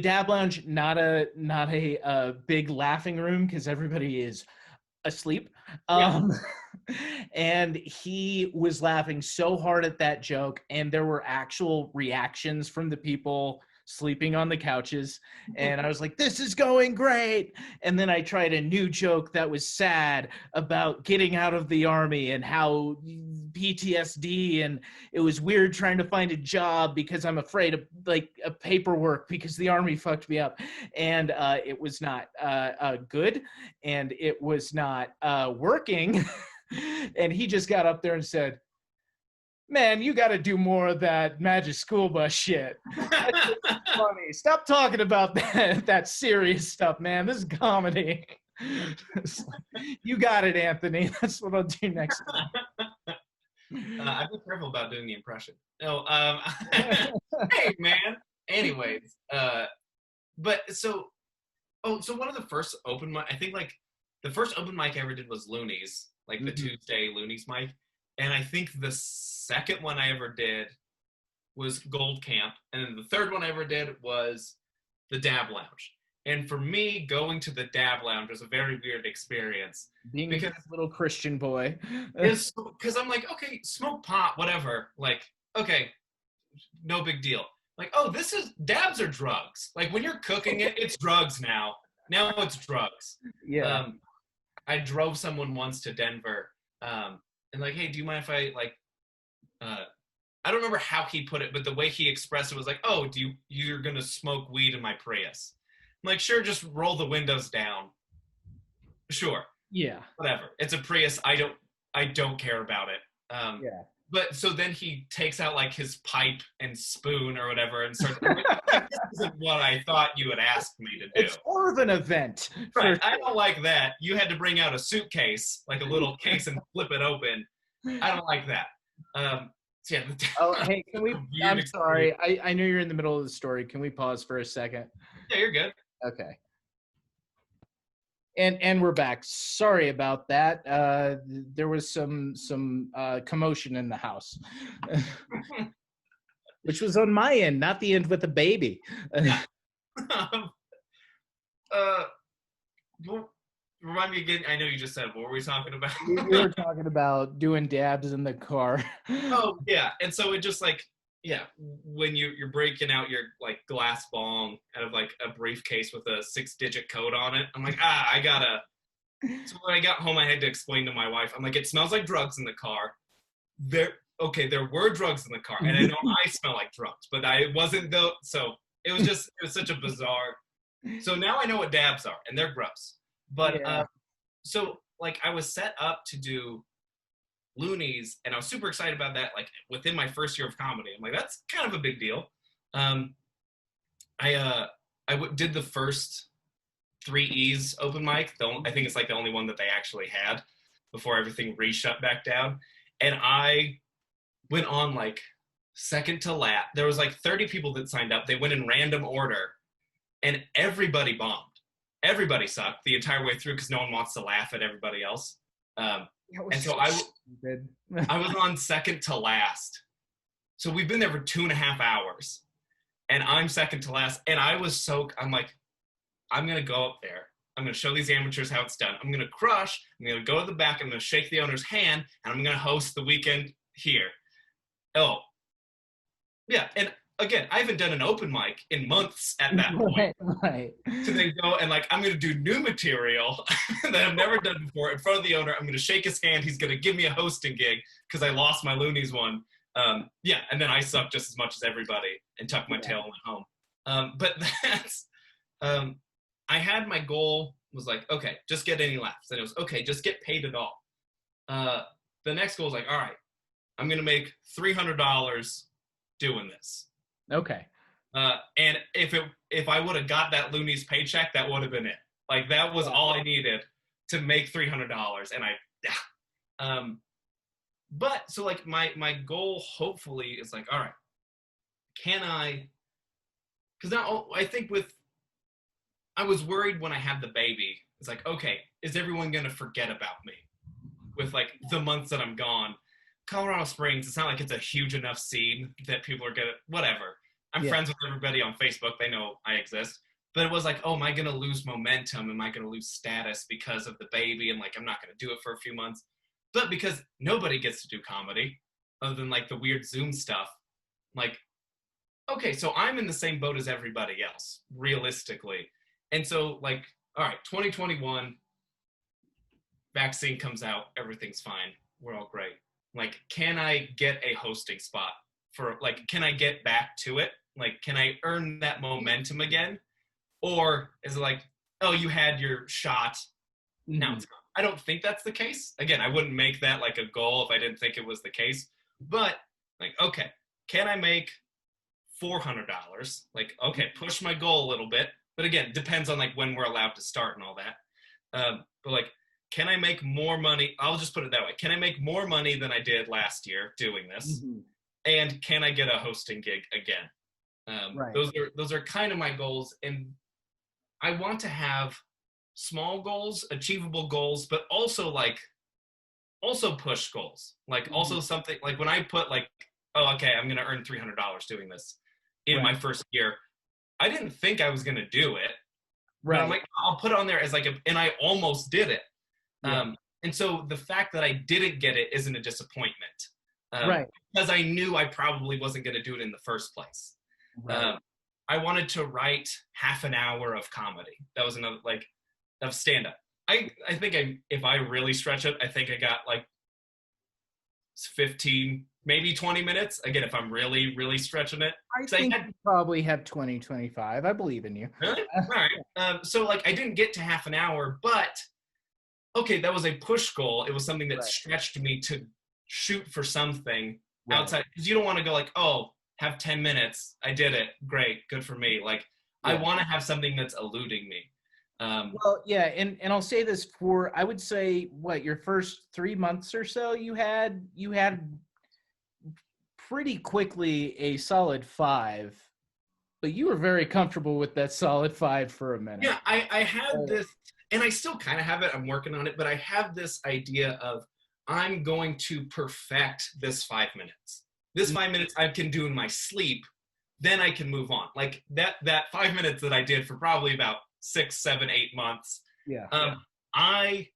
Dab Lounge, not a big laughing room, because everybody is asleep. Yeah. And he was laughing so hard at that joke, and there were actual reactions from the people sleeping on the couches. And I was like, this is going great. And then I tried a new joke that was sad about getting out of the army and how PTSD, and it was weird trying to find a job because I'm afraid of like a paperwork because the army fucked me up. And it was not good, and it was not working. And he just got up there and said, man, you got to do more of that Magic School Bus shit. That's funny. Stop talking about that serious stuff, man. This is comedy. You got it, Anthony. That's what I'll do next time. I'd be careful about doing the impression. No, hey, man. Anyways, but so one of the first open mic, I think like the first open mic I ever did was Loonies, like the Tuesday Loonies mic. And I think the second one I ever did was Gold Camp. And then the third one I ever did was the Dab Lounge. And for me, going to the Dab Lounge was a very weird experience. Being a little Christian boy. Because I'm like, okay, smoke pot, whatever. Like, okay, no big deal. Like, oh, dabs are drugs. Like, when you're cooking it, it's drugs now. Now it's drugs. Yeah. I drove someone once to Denver. And like, hey, do you mind if I like, I don't remember how he put it, but the way he expressed it was like, oh, you're going to smoke weed in my Prius. I'm like, sure, just roll the windows down. Sure. Yeah. Whatever. It's a Prius. I don't care about it. Yeah. But so then he takes out like his pipe and spoon or whatever and starts, I'm like, this isn't what I thought you had asked me to do. It's more of an event. Right. I don't like that. You had to bring out a suitcase, like a little case, and flip it open. I don't like that. So yeah, hey, can we? I'm sorry. I know you're in the middle of the story. Can we pause for a second? Yeah, you're good. Okay. And we're back. Sorry about that. There was some commotion in the house, which was on my end, not the end with the baby. Remind me again. I know you just said, what were we talking about? We were talking about doing dabs in the car. Oh yeah, and so it just like, yeah, when you're breaking out your like glass bong out of like a briefcase with a 6-digit code on it, I'm like, I gotta. So when I got home, I had to explain to my wife. I'm like, it smells like drugs in the car. There were drugs in the car, and I know I smell like drugs, but I wasn't though. So it was such a bizarre. So now I know what dabs are, and they're gross. But Yeah. So like I was set up to do Loonies, and I was super excited about that. Like within my first year of comedy, I'm like, that's kind of a big deal. I did the first 3 E's open mic. I think it's like the only one that they actually had before everything re-shut back down. And I went on like second to last. There was like 30 people that signed up. They went in random order, and everybody bombed. Everybody sucked the entire way through because no one wants to laugh at everybody else. And so I was on second to last. So we've been there for 2.5 hours, and I'm second to last. And I'm like, I'm going to go up there. I'm going to show these amateurs how it's done. I'm going to crush. I'm going to go to the back. I'm going to shake the owner's hand, and I'm going to host the weekend here. Oh, yeah. And again, I haven't done an open mic in months at that point. Right. So they go and like, I'm going to do new material that I've never done before in front of the owner. I'm going to shake his hand. He's going to give me a hosting gig because I lost my Loonies one. Yeah, and then I sucked just as much as everybody and tucked my tail and went home. But that's, I had my goal was like, okay, just get any laughs. And it was, okay, just get paid at all. The next goal was like, all right, I'm going to make $300 doing this. Okay. And if I would have got that Loonies paycheck, that would have been it. Like that was all I needed to make $300. And but so like my goal hopefully is like, all right, can I, because now I think I was worried when I had the baby. It's like, okay, is everyone going to forget about me with like the months that I'm gone? Colorado Springs, it's not like it's a huge enough scene that people are going to, whatever. I'm friends with everybody on Facebook. They know I exist. But it was like, oh, am I going to lose momentum? Am I going to lose status because of the baby? And like, I'm not going to do it for a few months. But because nobody gets to do comedy other than like the weird Zoom stuff, like, okay, so I'm in the same boat as everybody else, realistically. And so like, all right, 2021, vaccine comes out, everything's fine. We're all great. Like, can I get a hosting spot for like, can I get back to it? Like, can I earn that momentum again? Or is it like, oh, you had your shot, now it's gone? I don't think that's the case. Again, I wouldn't make that like a goal if I didn't think it was the case. But like, okay, can I make $400? Like, okay, push my goal a little bit. But again, depends on like when we're allowed to start and all that. But like, can I make more money? I'll just put it that way. Can I make more money than I did last year doing this? And can I get a hosting gig again? Right. Those are kind of my goals. And I want to have small goals, achievable goals, but also push goals. Like also something like when I put like, oh, okay, I'm going to earn $300 doing this in my first year. I didn't think I was going to do it. Right. But I'm like, I'll put it on there as like and I almost did it. And so the fact that I didn't get it isn't a disappointment. Right. Because I knew I probably wasn't going to do it in the first place. Right. I wanted to write half an hour of comedy. That was another, like, of stand-up. I think if I really stretch it, I think I got like 15, maybe 20 minutes. Again, if I'm really, really stretching it. I think you probably have 20, 25. I believe in you. Really? All right. So like I didn't get to half an hour, but okay, that was a push goal. It was something that stretched me to shoot for something outside. Because you don't want to go like, oh, have 10 minutes. I did it. Great. Good for me. Like, I want to have something that's eluding me. Well, yeah. And I'll say this I would say, your first 3 months or so, you had pretty quickly a solid 5, but you were very comfortable with that solid 5 for a minute. Yeah, I had this, and I still kind of have it. I'm working on it, but I have this idea of I'm going to perfect this 5 minutes. This 5 minutes I can do in my sleep, then I can move on. Like that 5 minutes that I did for probably about 6, 7, 8 months. I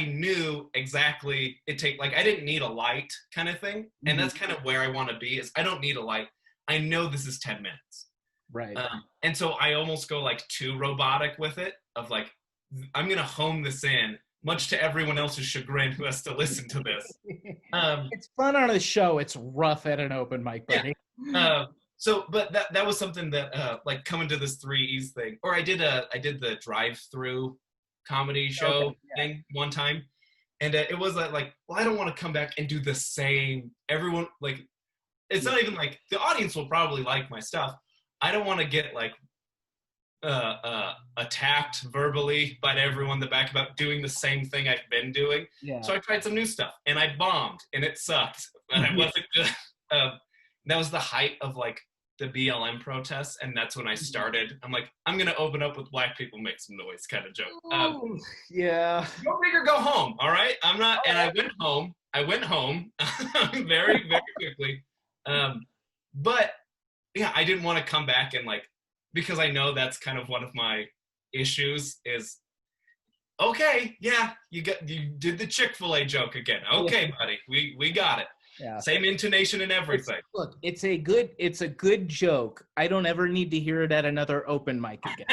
knew exactly I didn't need a light kind of thing. And that's kind of where I want to be is I don't need a light. I know this is 10 minutes. Right. And so I almost go like too robotic with it of like, I'm going to home this in, much to everyone else's chagrin who has to listen to this. It's fun on a show. It's rough at an open mic, buddy. Yeah. But that was something that like coming to this 3 E's thing, or I did the drive-through comedy show thing one time, and it was like, well, I don't want to come back and do the same. Everyone like, it's not even like the audience will probably like my stuff. I don't want to get like attacked verbally by everyone in the back about doing the same thing I've been doing. So I tried some new stuff and I bombed and it sucked and I wasn't good. That was the height of like the BLM protests, and that's when I started. I'm like, I'm gonna open up with black people make some noise kind of joke. Go big or go home. All right, I'm not. And I went home very, very quickly. But yeah, I didn't want to come back and like, because I know that's kind of one of my issues is, okay, yeah, you did the Chick-fil-A joke again. Okay, buddy, we got it. Yeah. Same intonation and everything. Look, it's a good joke. I don't ever need to hear it at another open mic again.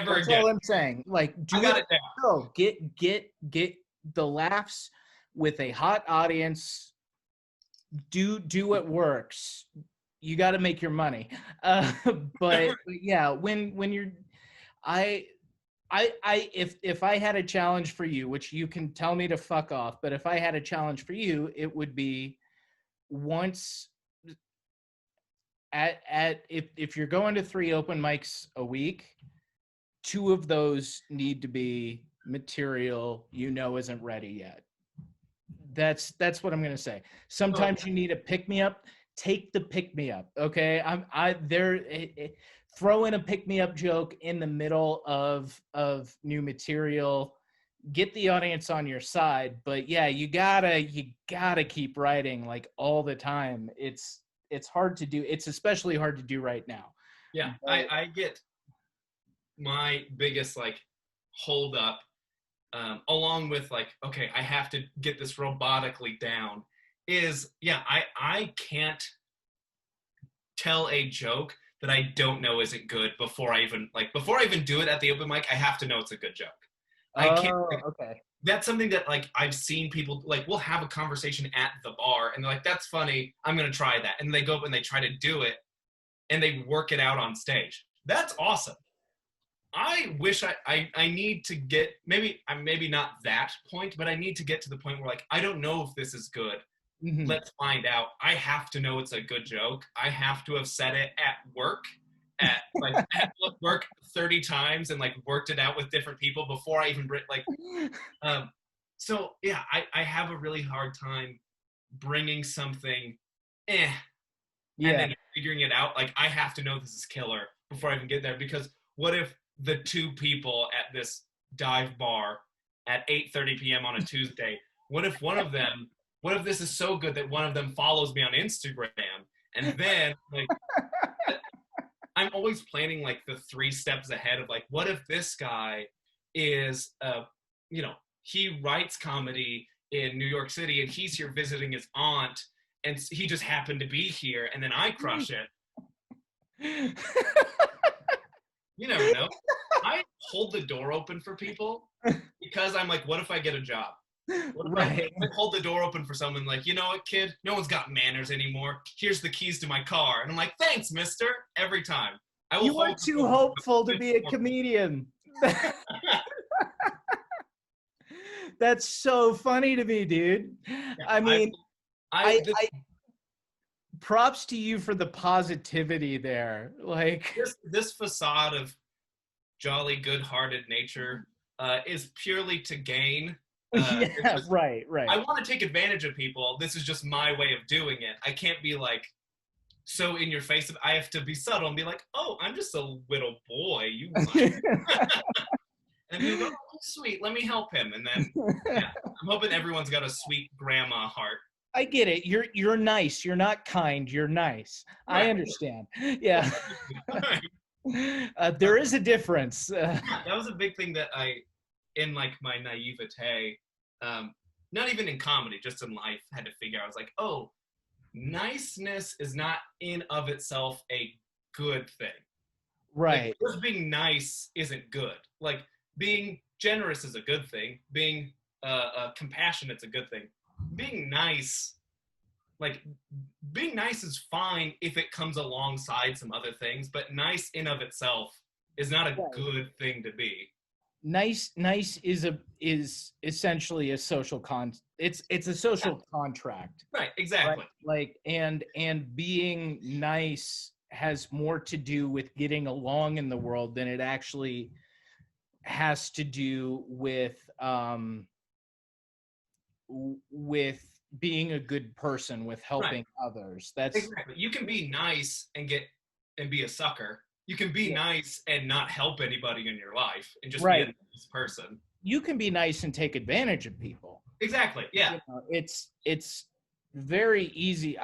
That's all I'm saying. Like, get the laughs with a hot audience. Do what works. You got to make your money. But yeah, when you're, if I had a challenge for you, which you can tell me to fuck off, but if I had a challenge for you, it would be once if you're going to 3 open mics a week, 2 of those need to be material isn't ready yet. That's what I'm gonna say. Sometimes you need a pick-me-up. Take the pick-me-up, okay? Throw in a pick-me-up joke in the middle of new material. Get the audience on your side, but yeah, you gotta keep writing like all the time. It's hard to do. It's especially hard to do right now. Yeah, my biggest like hold up, along with like, okay, I have to get this robotically down, is I can't tell a joke that I don't know isn't good before I even do it at the open mic. I have to know it's a good joke. I can't. Oh, okay. That's something that like I've seen people like we'll have a conversation at the bar and they're like, that's funny, I'm gonna try that. And they go up and they try to do it and they work it out on stage. That's awesome. I wish I need to get maybe not that point, but I need to get to the point where like I don't know if this is good. Mhm. Let's find out. I have to know it's a good joke. I have to have said it at work, at work 30 times and like worked it out with different people before I even like. So yeah, I have a really hard time bringing something, and then figuring it out. Like I have to know this is killer before I even get there, because what if the two people at this dive bar at 8:30 p.m. on a Tuesday, what if this is so good that one of them follows me on Instagram, and then like I'm always planning like the 3 steps ahead of like, what if this guy is he writes comedy in New York City and he's here visiting his aunt and he just happened to be here and then I crush it. You never know. I hold the door open for people because I'm like, what if I get a job? What if I hold the door open for someone like, you know what, kid? No one's got manners anymore. Here's the keys to my car. And I'm like, thanks, mister. Every time. You are too hopeful to be a comedian. That's so funny to me, dude. Yeah, I mean, I props to you for the positivity there. Like this facade of jolly, good-hearted nature is purely to gain. Yeah, right. I want to take advantage of people. This is just my way of doing it. I can't be like so in your face. I have to be subtle and be like, oh, I'm just a little boy. You might. And you go, oh, sweet, let me help him. And then I'm hoping everyone's got a sweet grandma heart. I get it. You're nice. You're not kind. You're nice. Right. I understand. Yeah. There is a difference. That was a big thing that in like my naivete, not even in comedy, just in life, had to figure out. I was like, oh, niceness is not in of itself a good thing. Right. Like, just being nice isn't good. Like being generous is a good thing. Being compassionate's a good thing. Being nice is fine if it comes alongside some other things, but nice in of itself is not a good thing to be. Nice is essentially a social it's a social contract. Right, exactly. Right? Like and being nice has more to do with getting along in the world than it actually has to do with being a good person, with helping others. That's exactly. You can be nice and be a sucker. You can be nice and not help anybody in your life and just be a nice person. You can be nice and take advantage of people. Exactly. Yeah. You know, it's very easy.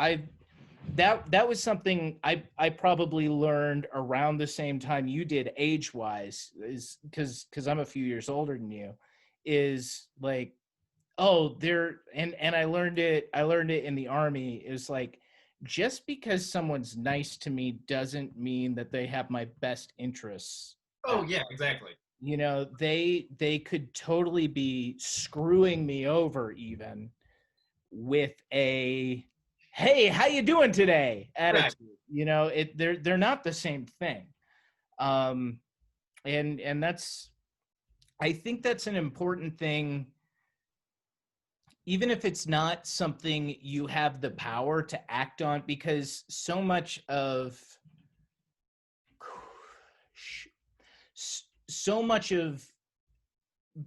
That was something I probably learned around the same time you did, age-wise, is because I'm a few years older than you, is like, oh, and I learned it in the Army. Is like, just because someone's nice to me doesn't mean that they have my best interests. Oh yeah, exactly. You know, they could totally be screwing me over even with a, hey, how you doing today attitude. Right. You know, they're not the same thing. And that's, I think that's an important thing, even if it's not something you have the power to act on, because so much of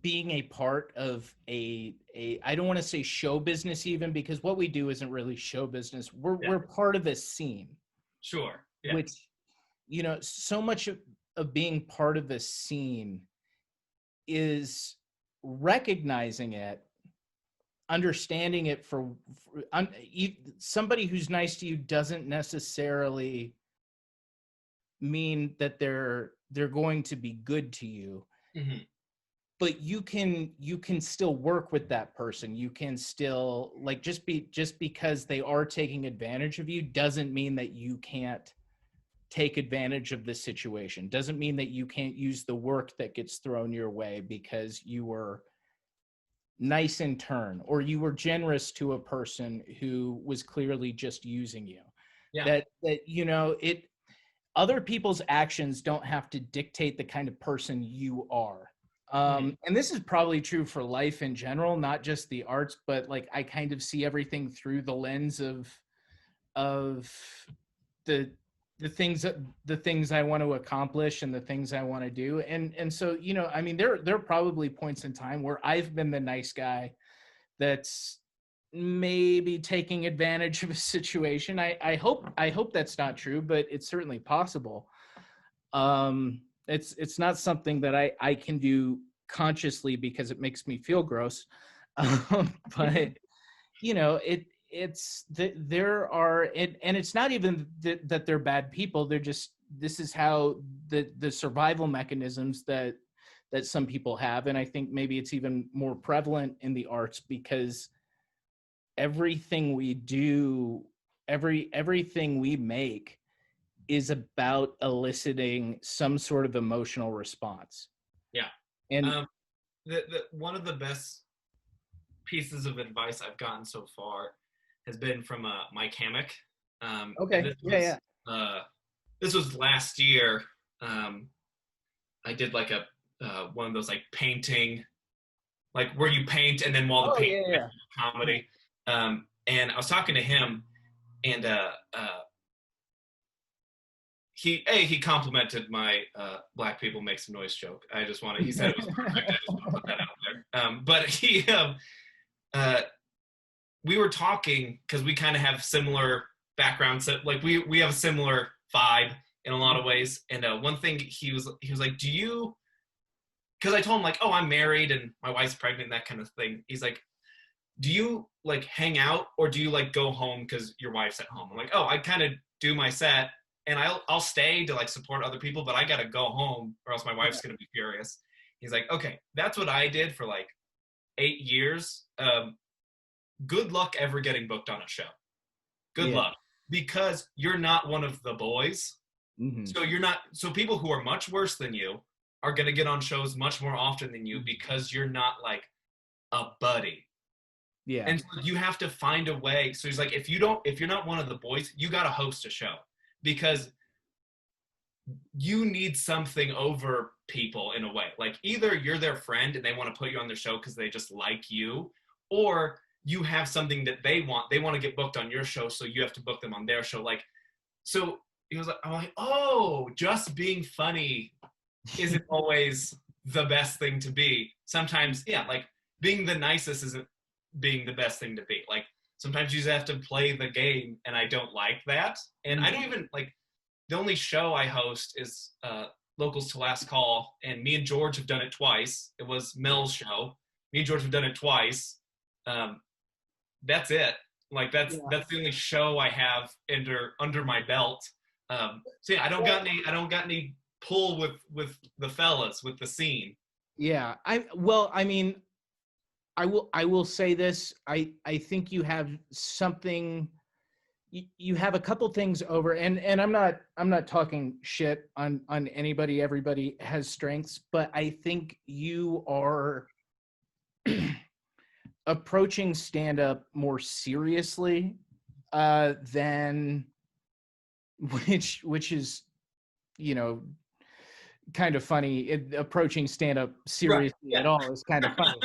being a part of a I don't want to say show business, even, because what we do isn't really show business. We're part of a scene. Sure. Yeah. Which, you know, so much of being part of a scene is recognizing it, understanding it somebody who's nice to you doesn't necessarily mean that they're they're going to be good to you. Mm-hmm. But you can still work with that person. You can still, like, just because they are taking advantage of you doesn't mean that you can't take advantage of the situation. Doesn't mean that you can't use the work that gets thrown your way because you were nice in turn, or you were generous to a person who was clearly just using you. Yeah. That it, other people's actions don't have to dictate the kind of person you are. And this is probably true for life in general, not just the arts, but like I kind of see everything through the lens of the the things I want to accomplish and the things I want to do. And so, I mean, there are probably points in time where I've been the nice guy that's maybe taking advantage of a situation. I hope that's not true, but it's certainly possible. It's not something that I can do consciously because it makes me feel gross. But there are, and it's not even that they're bad people. They're just, this is how the survival mechanisms that some people have. And I think maybe it's even more prevalent in the arts because everything we do, everything we make is about eliciting some sort of emotional response. Yeah. And one of the best pieces of advice I've gotten so far has been from Mike Hammock. okay, This was last year. I did like a one of those like painting, like where you paint and then while the paint comedy. And I was talking to him, and he complimented my black people make some noise joke. He said it was perfect. I just want to put that out there. But we were talking because we kind of have similar backgrounds. Like we have a similar vibe in a lot of ways. And one thing he was like, do you? Because I told him like, oh, I'm married and my wife's pregnant and that kind of thing. He's like, do you like hang out or do you like go home because your wife's at home? I'm like, oh, I kind of do my set and I'll stay to like support other people, but I gotta go home or else my wife's gonna be furious. He's like, okay, that's what I did for like 8 years. Good luck ever getting booked on a show. Good luck, because you're not one of the boys. Mm-hmm. So people who are much worse than you are gonna get on shows much more often than you because you're not like a buddy. Yeah. And so you have to find a way. So he's like, if you're not one of the boys, you got to host a show because you need something over people in a way. Like either you're their friend and they want to put you on their show because they just like you, or you have something that they want to get booked on your show. So you have to book them on their show. Like, so he was like, I'm like, oh, just being funny isn't always the best thing to be. Sometimes, yeah, like being the nicest isn't being the best thing to be. Like sometimes you just have to play the game, and I don't like that. And I don't even like, the only show I host is Locals to Last Call, and me and George have done it twice. It was Mel's show. Me and George have done it twice. That's it. Like that's the only show I have under my belt. So yeah, I don't got any pull with the fellas, with the scene. Yeah, I will say this. I think you have something. You have a couple things over, and I'm not talking shit on anybody. Everybody has strengths, but I think you are approaching stand-up more seriously than which is, kind of funny. Approaching stand-up seriously at all is kind of funny.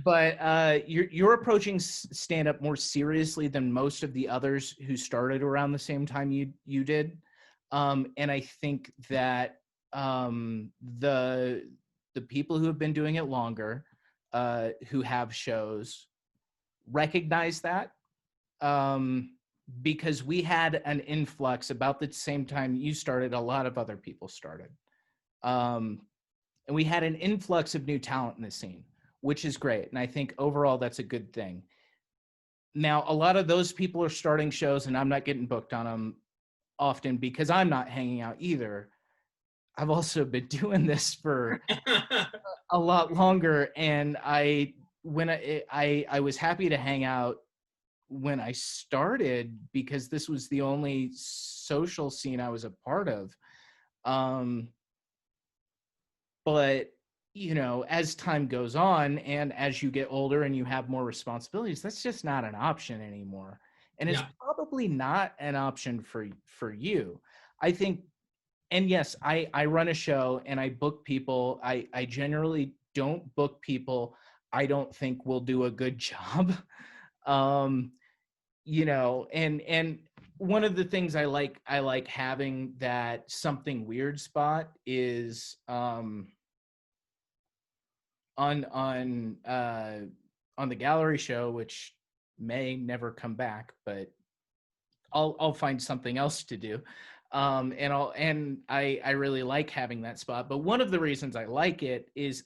But you're approaching stand-up more seriously than most of the others who started around the same time you did. And I think that the people who have been doing it longer, who have shows, recognize that. Because we had an influx about the same time you started, a lot of other people started. And we had an influx of new talent in the scene, which is great. And I think overall that's a good thing. Now, a lot of those people are starting shows and I'm not getting booked on them often because I'm not hanging out either. I've also been doing this for a lot longer, and I was happy to hang out when I started because this was the only social scene I was a part of. But you know, as time goes on and as you get older and you have more responsibilities, that's just not an option anymore. And it's Yeah. probably not an option for you. I think, and yes, I run a show and I book people. I generally don't book people I don't think will do a good job. um you know, and one of the things I like having that something weird spot is on on the gallery show, which may never come back, but I'll find something else to do. And I really like having that spot. But one of the reasons I like it is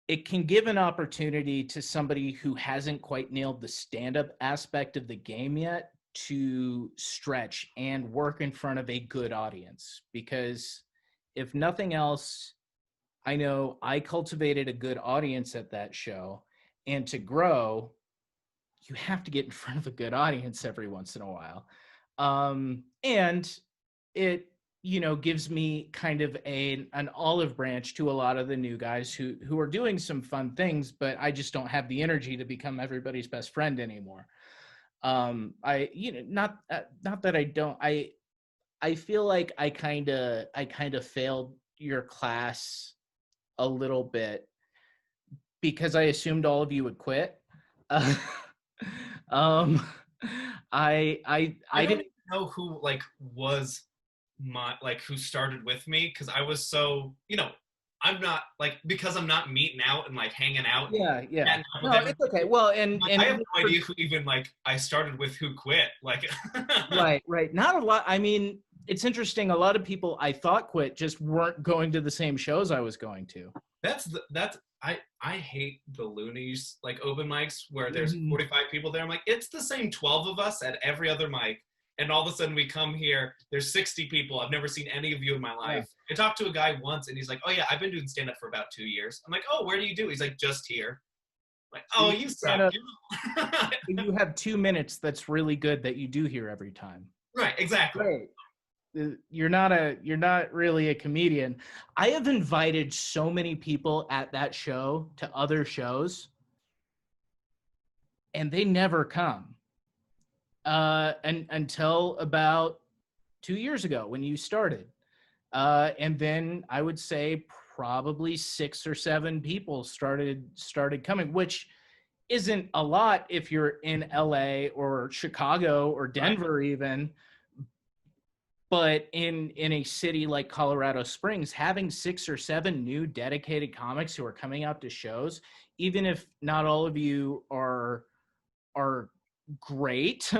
it can give an opportunity to somebody who hasn't quite nailed the stand-up aspect of the game yet to stretch and work in front of a good audience. Because if nothing else, I know I cultivated a good audience at that show, and to grow, you have to get in front of a good audience every once in a while. And it, you know, gives me kind of an olive branch to a lot of the new guys who are doing some fun things, but I just don't have the energy to become everybody's best friend anymore. I, you know, not that I don't, I feel like I kind of failed your class a little bit because I assumed all of you would quit. Uh, um, I don't didn't. even know who like was my like who started with me because I was so I'm not like because I'm not meeting out and like hanging out and Yeah, yeah. chatting up with No, everybody. it's okay. Well, I and have no idea who even like I started with who quit. Like right, right. Not a lot. I mean, it's interesting. A lot of people I thought quit just weren't going to the same shows I was going to. that's I hate the loonies like open mics where there's Mhm. 45 people there. I'm like, it's the same 12 of us at every other mic. And all of a sudden we come here, there's 60 people. I've never seen any of you in my Yeah. life. I talked to a guy once and he's like, oh yeah, I've been doing stand-up for about 2 years. I'm like, oh, where do you do? He's like, just here. I'm like, oh, you Stand suck. up. You have 2 minutes that's really good that you do here every time. Right, exactly. Right. You're not really a comedian. I have invited so many people at that show to other shows and they never come. And until about 2 years ago when you started. And then I would say probably 6 or 7 people started coming, which isn't a lot if you're in LA or Chicago or Denver even. But in a city like Colorado Springs, having 6 or 7 new dedicated comics who are coming out to shows, even if not all of you are great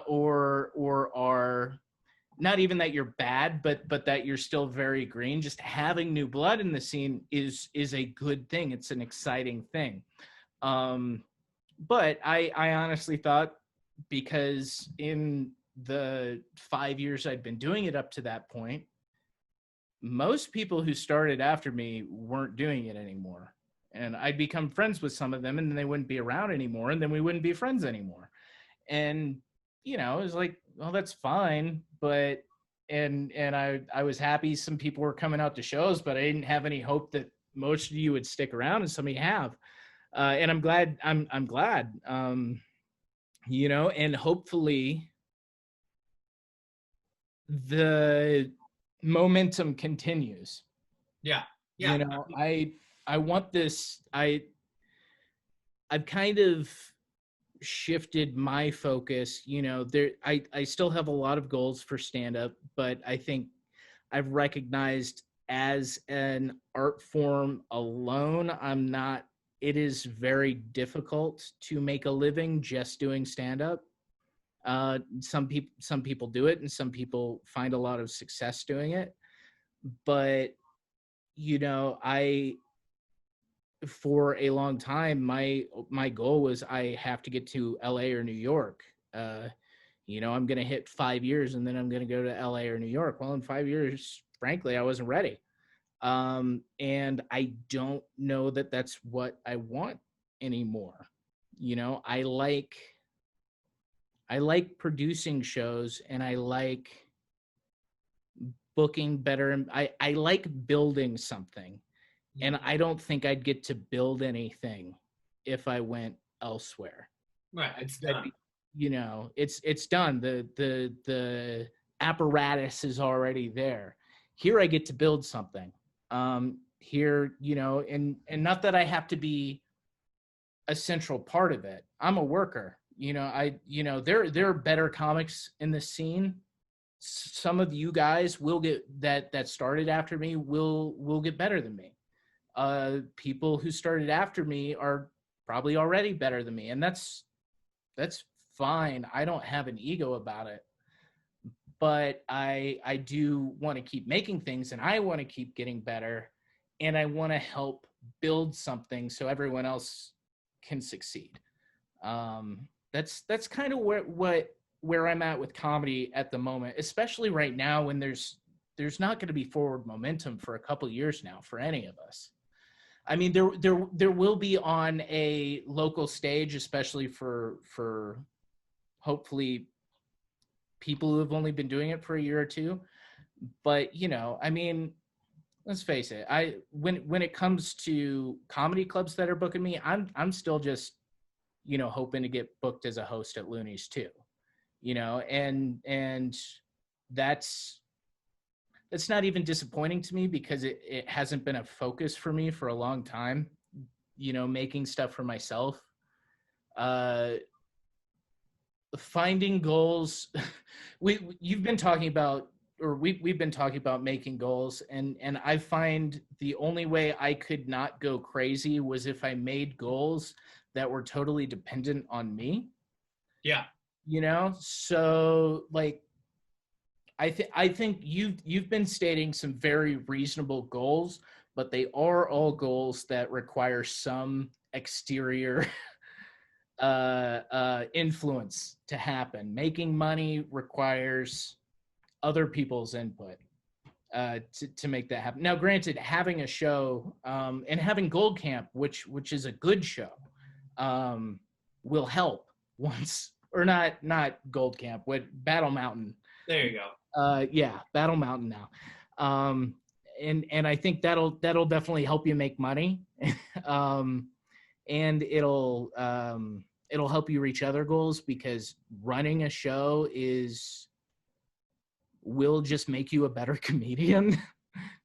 or are not even that you're bad, but that you're still very green. Just having new blood in the scene is a good thing. It's an exciting thing. But I honestly thought because in the 5 years I'd been doing it up to that point, most people who started after me weren't doing it anymore. And I'd become friends with some of them and then they wouldn't be around anymore. And then we wouldn't be friends anymore. And, you know, it was like, well, that's fine. But, and I was happy some people were coming out to shows, but I didn't have any hope that most of you would stick around and some of you have. And I'm glad, I'm glad, you know, and hopefully the momentum continues. Yeah. You know, I want this, I've kind of shifted my focus, you know, I still have a lot of goals for stand up, but I think I've recognized as an art form alone, it is very difficult to make a living just doing stand up. Some people do it and some people find a lot of success doing it, but you know, I for a long time my goal was I have to get to LA or New York. You know, I'm going to hit 5 years and then I'm going to go to LA or New York. Well, in 5 years frankly, I wasn't ready. And I don't know that that's what I want anymore. You know, I like producing shows, and I like booking better, and I like building something. And I don't think I'd get to build anything if I went elsewhere. Right, it's done. You know, it's done. The apparatus is already there. Here I get to build something. Here, you know, and not that I have to be a central part of it. I'm a worker. You know, there are better comics in the scene. Some of you guys will get that started after me will get better than me. People who started after me are probably already better than me, and that's fine. I don't have an ego about it, but I do want to keep making things, and I want to keep getting better, and I want to help build something so everyone else can succeed. That's kind of where I'm at with comedy at the moment, especially right now when there's not going to be forward momentum for a couple years now for any of us. I mean, there will be on a local stage, especially for hopefully people who have only been doing it for a year or two. But, you know, I mean, let's face it. When it comes to comedy clubs that are booking me, I'm still just, you know, hoping to get booked as a host at Looney's too, you know, and that's not even disappointing to me because it hasn't been a focus for me for a long time, you know, making stuff for myself. Finding goals. You've been talking about, or we've been talking about making goals, and I find the only way I could not go crazy was if I made goals that were totally dependent on me. Yeah. You know, so like I think you've been stating some very reasonable goals, but they are all goals that require some exterior influence to happen. Making money requires other people's input to make that happen. Now, granted, having a show and having Gold Camp, which is a good show, will help once, or not Gold Camp, with Battle Mountain. There you go. Yeah, Battle Mountain now. And I think that'll definitely help you make money. And it'll help you reach other goals, because running a show will just make you a better comedian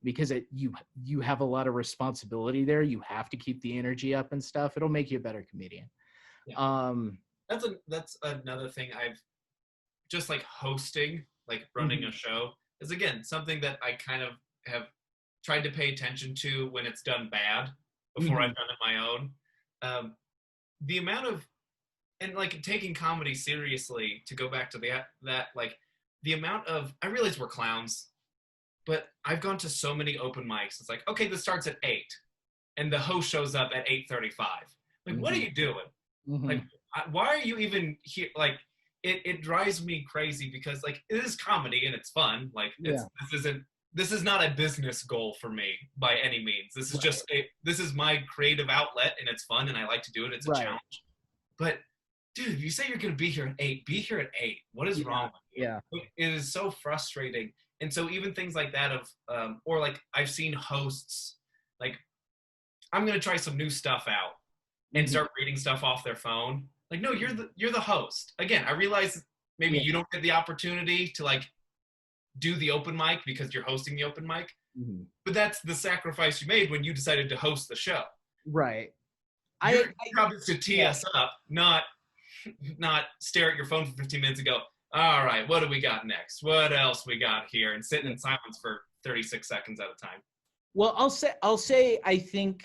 because you have a lot of responsibility there. You have to keep the energy up and stuff. It'll make you a better comedian. Yeah. That's another thing I've just like hosting, like running a show is again something that I kind of have tried to pay attention to when it's done bad before I've done it my own. The amount of, and like taking comedy seriously, to go back to that like the amount of, I realize we're clowns, but I've gone to so many open mics. It's like, okay, this starts at 8 and the host shows up at 8:35. Like, what are you doing? Like, why are you even here? Like, it drives me crazy because like it is comedy and it's fun. Like this is not a business goal for me by any means. This is just this is my creative outlet and it's fun and I like to do it. It's a challenge. But dude, if you say you're going to be here at 8, be here at 8. What is wrong with you? Yeah. It is so frustrating. And so even things like that of, or like I've seen hosts, like, I'm going to try some new stuff out and start reading stuff off their phone. Like, no, you're the host. Again, I realize maybe you don't get the opportunity to like do the open mic because you're hosting the open mic, but that's the sacrifice you made when you decided to host the show. Right. Your job is to tee us up, not stare at your phone for 15 minutes and go, all right, what do we got next? What else we got here? And sit in silence for 36 seconds at a time. Well, I'll say I think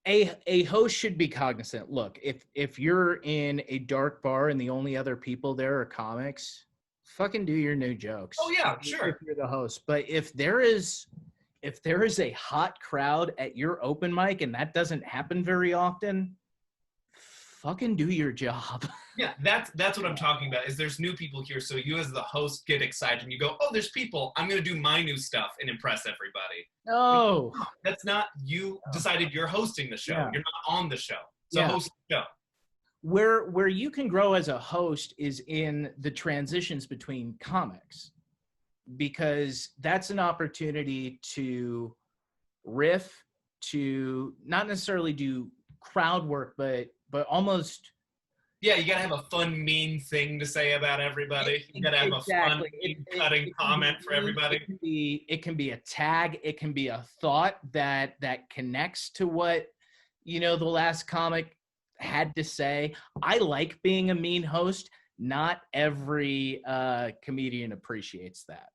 a host should be cognizant. Look, if you're in a dark bar and the only other people there are comics, fucking do your new jokes. Oh yeah, sure. If you're the host. But if there is a hot crowd at your open mic and that doesn't happen very often, fucking do your job. Yeah, that's what I'm talking about, is there's new people here, so you as the host get excited and you go, oh, there's people, I'm going to do my new stuff and impress everybody. No. That's not, you decided you're hosting the show. Yeah. You're not on the show. So Yeah. host the show. Where you can grow as a host is in the transitions between comics, because that's an opportunity to riff, to not necessarily do crowd work, but almost. Yeah, you gotta have a fun, mean thing to say about everybody. You gotta have a fun, cutting comment for everybody. It can be a tag. It can be a thought that connects to what, the last comic had to say. I like being a mean host. Not every comedian appreciates that.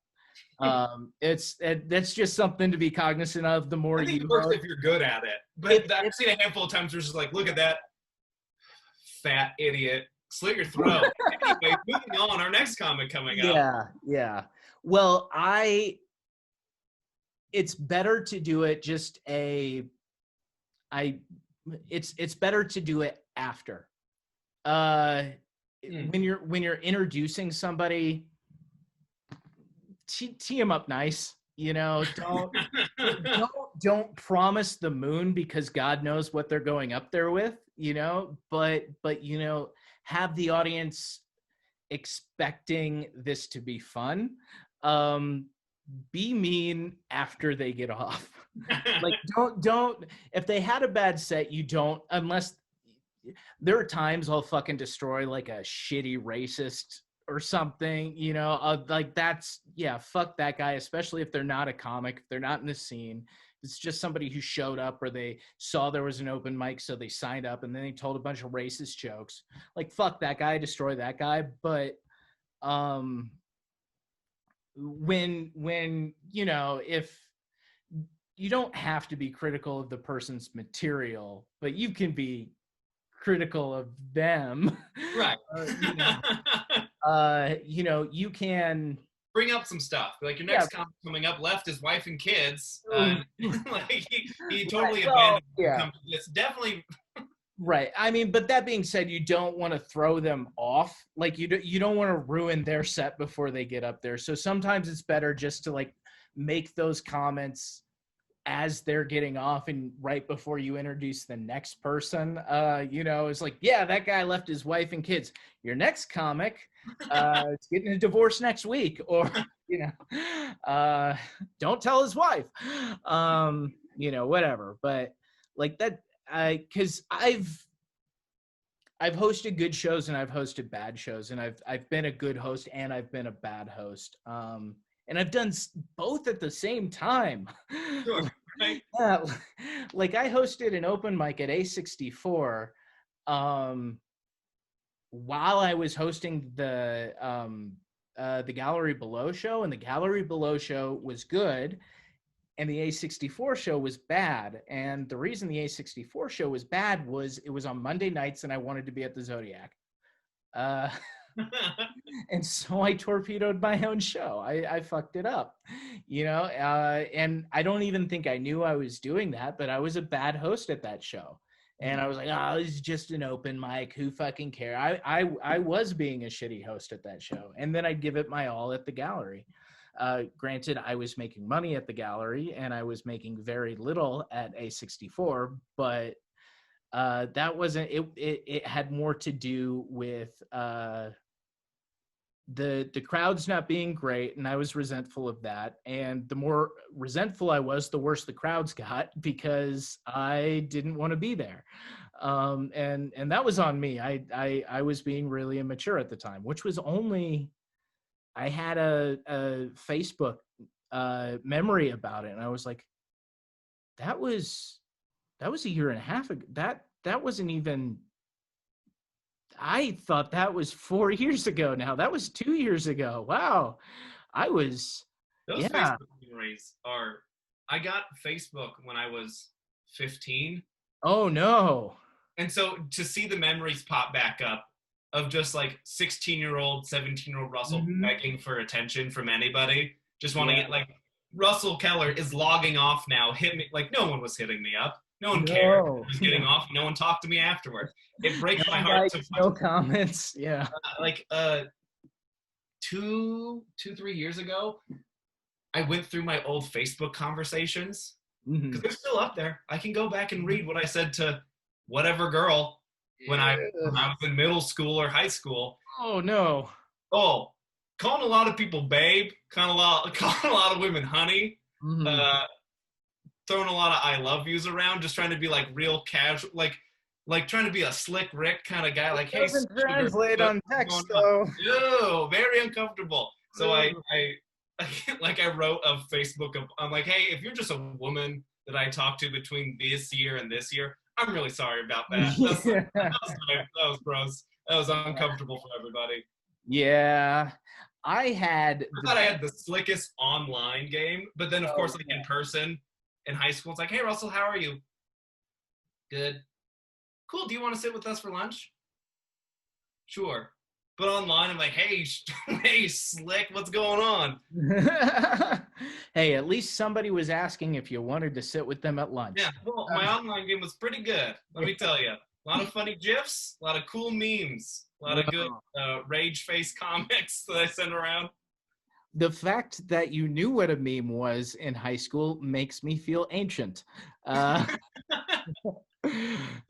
That's just something to be cognizant of. The more I think you it works know, if you're good at it. But I've seen a handful of times where it's just like, look at that fat idiot, slit your throat. Anyway, moving on, our next comic coming up. Yeah. Well, it's better to do it it's better to do it after. When you're introducing somebody, tee them up nice. Don't promise the moon, because God knows what they're going up there with, but have the audience expecting this to be fun. Be mean after they get off. Like, don't, if they had a bad set, you don't, unless there are times I'll fucking destroy like a shitty racist or something, like that's, fuck that guy, especially if they're not a comic, if they're not in the scene. It's just somebody who showed up, or they saw there was an open mic, so they signed up, and then they told a bunch of racist jokes. Like, fuck that guy, destroy that guy. But when if you don't have to be critical of the person's material, but you can be critical of them. Right. You can bring up some stuff. Like, your next comic coming up left his wife and kids. Like he totally abandoned the company. It's definitely right. I mean, but that being said, you don't want to throw them off. Like, you don't want to ruin their set before they get up there. So sometimes it's better just to like make those comments as they're getting off, and right before you introduce the next person. It's like, yeah, that guy left his wife and kids. Your next comic is getting a divorce next week, or don't tell his wife, whatever. But like that, because I've hosted good shows and I've hosted bad shows, and I've been a good host and I've been a bad host. And I've done both at the same time. Sure, right? Yeah, like I hosted an open mic at A64 while I was hosting the Gallery Below show, and the Gallery Below show was good, and the A64 show was bad. And the reason the A64 show was bad was it was on Monday nights, and I wanted to be at the Zodiac. And so I torpedoed my own show. I fucked it up, and I don't even think I knew I was doing that, but I was a bad host at that show. And I was like, oh, this is just an open mic. Who fucking care? I was being a shitty host at that show. And then I'd give it my all at the Gallery. Granted, I was making money at the Gallery, and I was making very little at A64, but that wasn't it. It had more to do with the crowd's not being great, and I was resentful of that. And the more resentful I was, the worse the crowds got, because I didn't want to be there. And that was on me. I was being really immature at the time, which was only, I had a Facebook memory about it, and I was like, that was a year and a half ago. That wasn't even, I thought that was 4 years ago now. That was 2 years ago. Wow. Those Facebook memories are, I got Facebook when I was 15. Oh no. And so to see the memories pop back up of just like 16-year-old, 17-year-old Russell begging for attention from anybody, just wanting it, like, Russell Keller is logging off now. Hit me, like, no one was hitting me up. No one cared. I No. was getting off. No one talked to me afterwards. It breaks No my heart to likes, no comments. Yeah. like 3 years ago, I went through my old Facebook conversations because they're still up there. I can go back and read what I said to whatever girl when I was in middle school or high school. Oh no. Oh, calling a lot of people babe, calling a lot of women honey, throwing a lot of I love yous around, just trying to be like real casual, like trying to be a slick Rick kind of guy. Like, hey, Doesn't sugar, translate on text what's though. going on? Ew, very uncomfortable. So I like I wrote a Facebook. I'm like, hey, if you're just a woman that I talked to between this year and this year, I'm really sorry about that. That was gross. That was uncomfortable for everybody. Yeah. I thought I had the slickest online game, but then of course, like in person in high school, it's like, hey Russell, how are you? Good. Cool. Do you want to sit with us for lunch? Sure. But online, I'm like, hey, hey, slick, what's going on? Hey, at least somebody was asking if you wanted to sit with them at lunch. Yeah, well, my online game was pretty good. Let me tell you. A lot of funny GIFs, a lot of cool memes, a lot of good rage face comics that I send around. The fact that you knew what a meme was in high school makes me feel ancient. Yeah,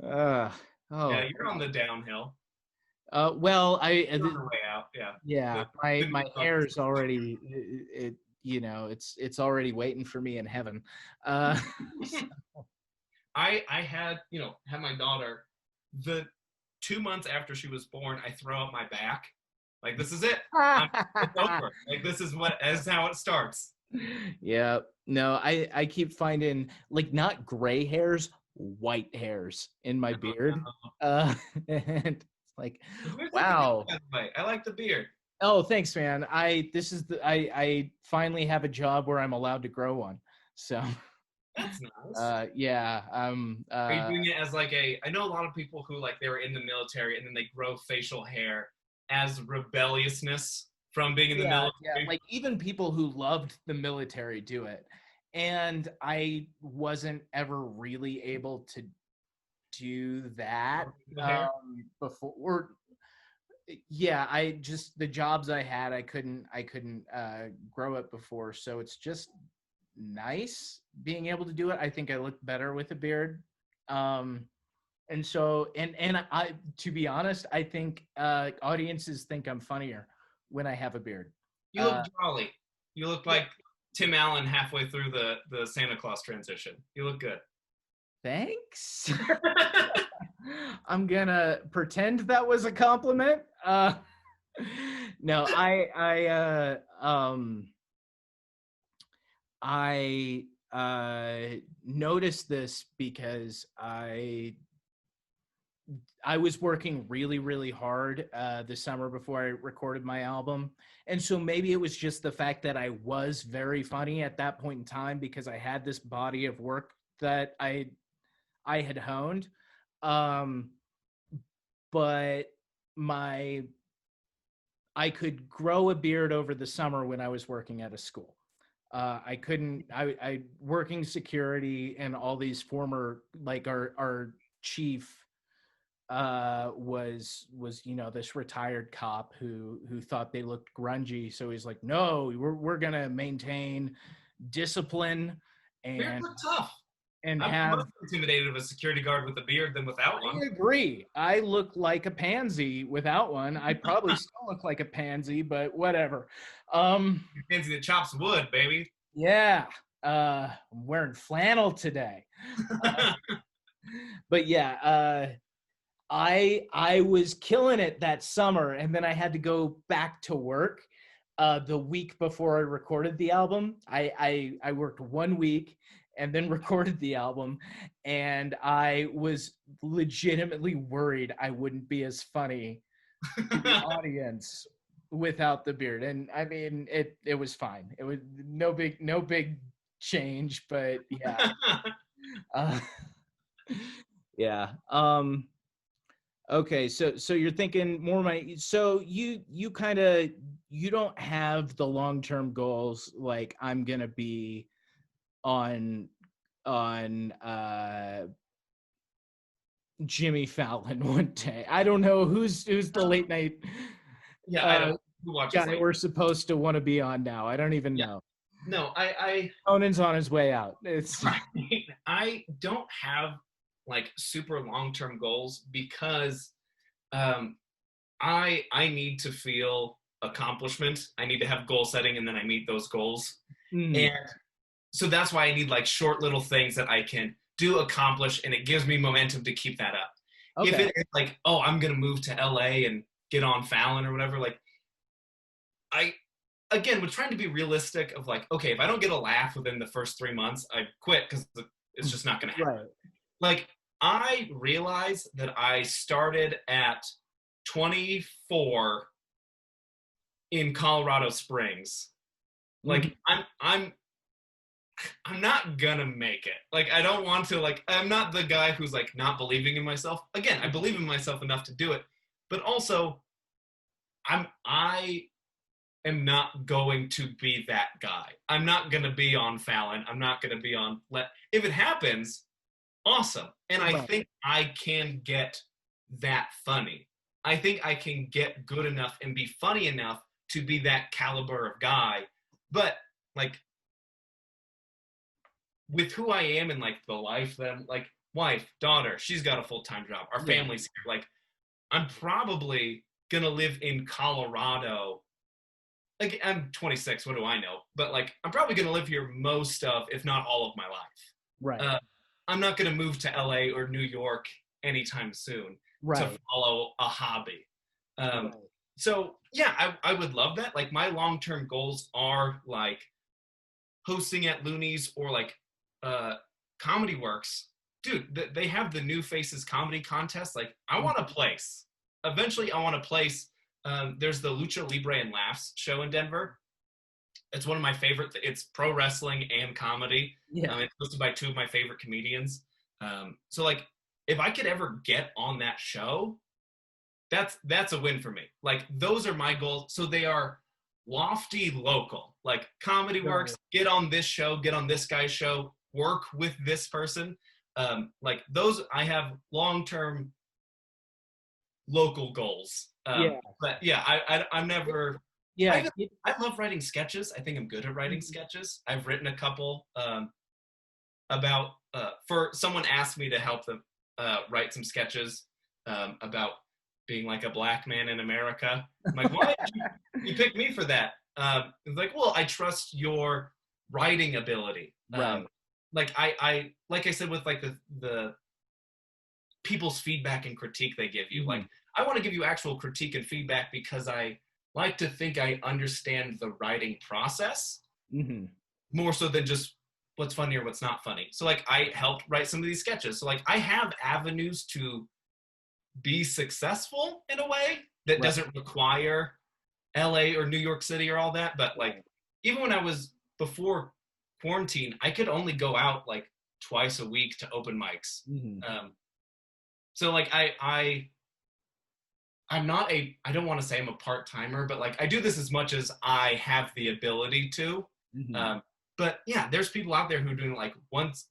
you're on the downhill. Well, You're on the way out. Yeah, my hair's already it's already waiting for me in heaven. I had had my daughter. The 2 months after she was born, I throw up my back. Like, this is it. It's over. Like, this is how it starts. Yeah. No, I keep finding like not gray hairs, white hairs in my beard. And it's like, wow. I like the beard. Oh, thanks, man. I finally have a job where I'm allowed to grow one. So that's nice. Yeah. Are you doing it as like I know a lot of people who like they were in the military and then they grow facial hair as rebelliousness from being in the military. Yeah, like even people who loved the military do it. And I wasn't ever really able to do that before. Yeah, I just the jobs I had, I couldn't grow it before. So it's just nice being able to do it. I think I look better with a beard. And so, and I, to be honest, I think audiences think I'm funnier when I have a beard. You look jolly. You look like Tim Allen halfway through the Santa Claus transition. You look good. Thanks. I'm gonna pretend that was a compliment. No, I noticed this because I was working really, really hard this summer before I recorded my album. And so maybe it was just the fact that I was very funny at that point in time because I had this body of work that I had honed. But I could grow a beard over the summer when I was working at a school. I couldn't, I working security and all these former, like our chief was this retired cop who thought they looked grungy. So he's like, no, we're going to maintain discipline and tough. And I'm more intimidated of a security guard with a beard than without one. I agree. I look like a pansy without one. I probably still look like a pansy, but whatever. Pansy that chops wood, baby. Yeah. I'm wearing flannel today. But yeah, I was killing it that summer, and then I had to go back to work the week before I recorded the album. I worked 1 week and then recorded the album, and I was legitimately worried I wouldn't be as funny to the audience without the beard. And I mean, it was fine. It was no big change, but yeah. Yeah. Okay, so you're thinking more so you don't have the long-term goals like I'm gonna be on on Jimmy Fallon one day. I don't know who's the late night I don't who watches guy late. we're supposed to want to be on now. I don't even know. No, I Conan's on his way out. It's right. I don't have like super long-term goals because I need to feel accomplishment. I need to have goal setting and then I meet those goals. And so that's why I need like short little things that I can do, accomplish, and it gives me momentum to keep that up. Okay. If it's like, oh, I'm gonna move to LA and get on Fallon or whatever, like I again we're trying to be realistic of like, okay, if I don't get a laugh within the first 3 months, I quit because it's just not gonna happen. Right. Like I realize that I started at 24 in Colorado Springs. Like I'm not gonna make it. Like I don't want to, like I'm not the guy who's like not believing in myself. Again, I believe in myself enough to do it, but also I am not going to be that guy. I'm not gonna be on Fallon. I'm not gonna be on if it happens, awesome. And I think I can get that funny. I think I can get good enough and be funny enough to be that caliber of guy. But like with who I am and like the life that I'm like, wife, daughter, she's got a full-time job. Our family's here. Like I'm probably gonna live in Colorado. Like I'm 26, what do I know? But like I'm probably gonna live here most of, if not all of my life. Right. I'm not gonna move to LA or New York anytime soon to follow a hobby. So yeah, I would love that. Like my long-term goals are like hosting at Looney's or like Comedy Works. Dude, they have the New Faces comedy contest. Like I want a place. Eventually I want a place. There's the Lucha Libre and Laughs show in Denver. It's one of my favorite. It's pro wrestling and comedy. It's hosted by two of my favorite comedians. So like if I could ever get on that show, that's a win for me. Like those are my goals. So they are lofty, local. Like Comedy Works, get on this show, get on this guy's show, work with this person. Like those, I have long-term local goals. But yeah, I'm never. I love writing sketches. I think I'm good at writing sketches. I've written a couple about for someone asked me to help them write some sketches about being like a black man in America. I'm like, why did you pick me for that? It's like, well, I trust your writing ability. Like I like I said with like the people's feedback and critique they give you. Like I want to give you actual critique and feedback because I like to think I understand the writing process more so than just what's funny or what's not funny. So like I helped write some of these sketches. So like I have avenues to be successful in a way that doesn't require LA or New York City or all that. But like even when I was before quarantine, I could only go out like twice a week to open mics. So like I'm not I don't want to say I'm a part-timer, but like I do this as much as I have the ability to. But yeah, there's people out there who are doing like once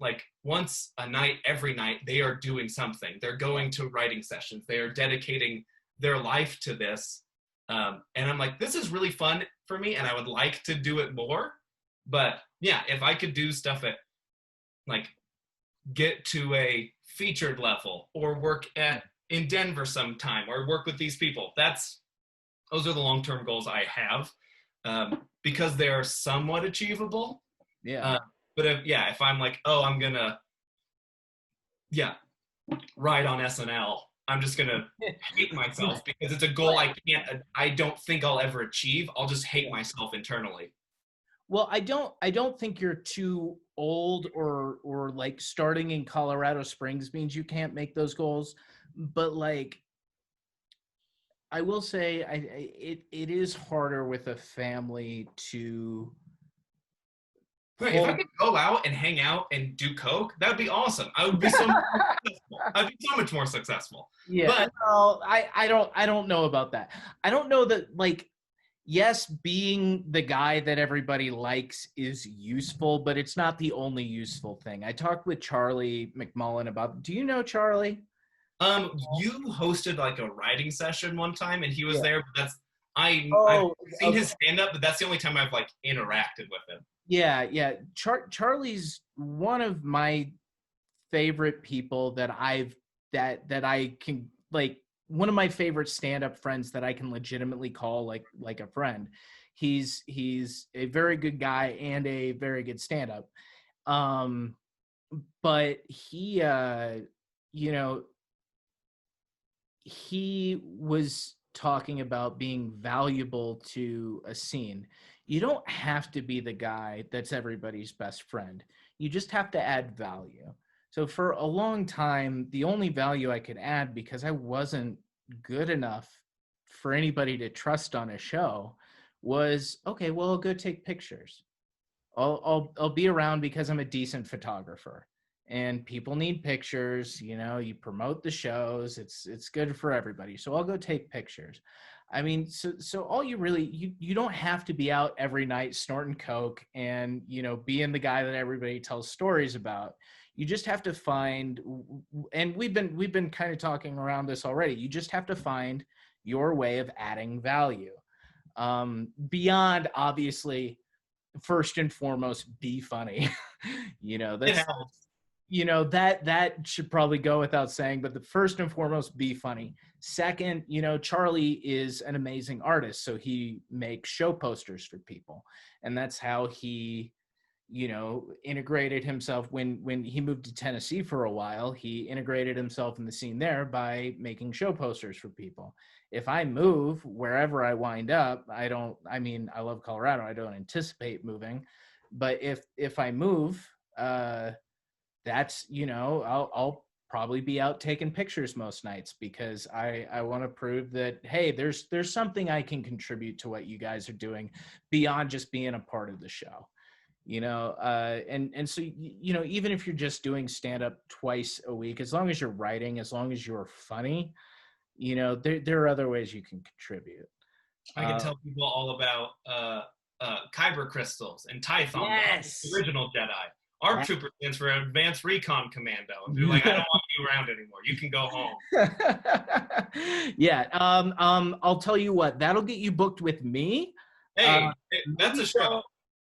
a night, every night, they are doing something. They're going to writing sessions. They are dedicating their life to this. And I'm like, this is really fun for me and I would like to do it more. But yeah, if I could do stuff at like get to a featured level or work in Denver sometime or work with these people, those are the long-term goals I have because they're somewhat achievable. But if I'm like, oh, I'm gonna ride on SNL, I'm just gonna hate myself because it's a goal I don't think I'll ever achieve. I'll just hate myself internally. Well, I don't think you're too old or like starting in Colorado Springs means you can't make those goals, but like I will say it is harder with a family to. Wait, if I could go out and hang out and do coke, that would be awesome. I would be so much successful. I'd be so much more successful. Yeah, but well, I don't know about that. I don't know that like yes, being the guy that everybody likes is useful, but it's not the only useful thing. I talked with Charlie McMullen about, do you know Charlie? You hosted like a writing session one time, and he was Yeah. there. But I've Oh, seen okay. his stand up, but that's the only time I've like interacted with him. Yeah. Charlie's one of my favorite people that I can like, one of my favorite stand-up friends that I can legitimately call like a friend. He's a very good guy and a very good stand-up. Um, but you know, he was talking about being valuable to a scene. You don't have to be the guy that's everybody's best friend. You just have to add value. So for a long time, the only value I could add, because I wasn't good enough for anybody to trust on a show, was, okay, well, I'll go take pictures. I'll be around because I'm a decent photographer, and people need pictures. You promote the shows. It's good for everybody. So I'll go take pictures. I mean, so all you don't have to be out every night snorting coke and being the guy that everybody tells stories about. You just have to find, and we've been kind of talking around this already. You just have to find your way of adding value, beyond, obviously, first and foremost, be funny. It That's, helps. that should probably go without saying, but the first and foremost, be funny. Second, Charlie is an amazing artist, so he makes show posters for people, and that's how he integrated himself. When he moved to Tennessee for a while, he integrated himself in the scene there by making show posters for people. If I move wherever I wind up, I love Colorado. I don't anticipate moving, but if I move, that's, I'll probably be out taking pictures most nights, because I want to prove that, hey, there's something I can contribute to what you guys are doing beyond just being a part of the show. And so, even if you're just doing stand up twice a week, as long as you're writing, as long as you're funny, there are other ways you can contribute. I can tell people all about kyber crystals and Tython, the Yes. original Jedi. ARC Trooper stands for Advanced Recon Commando. If you're like, I don't want you around anymore, you can go home. Yeah. I'll tell you what, that'll get you booked with me. Hey, that's a show.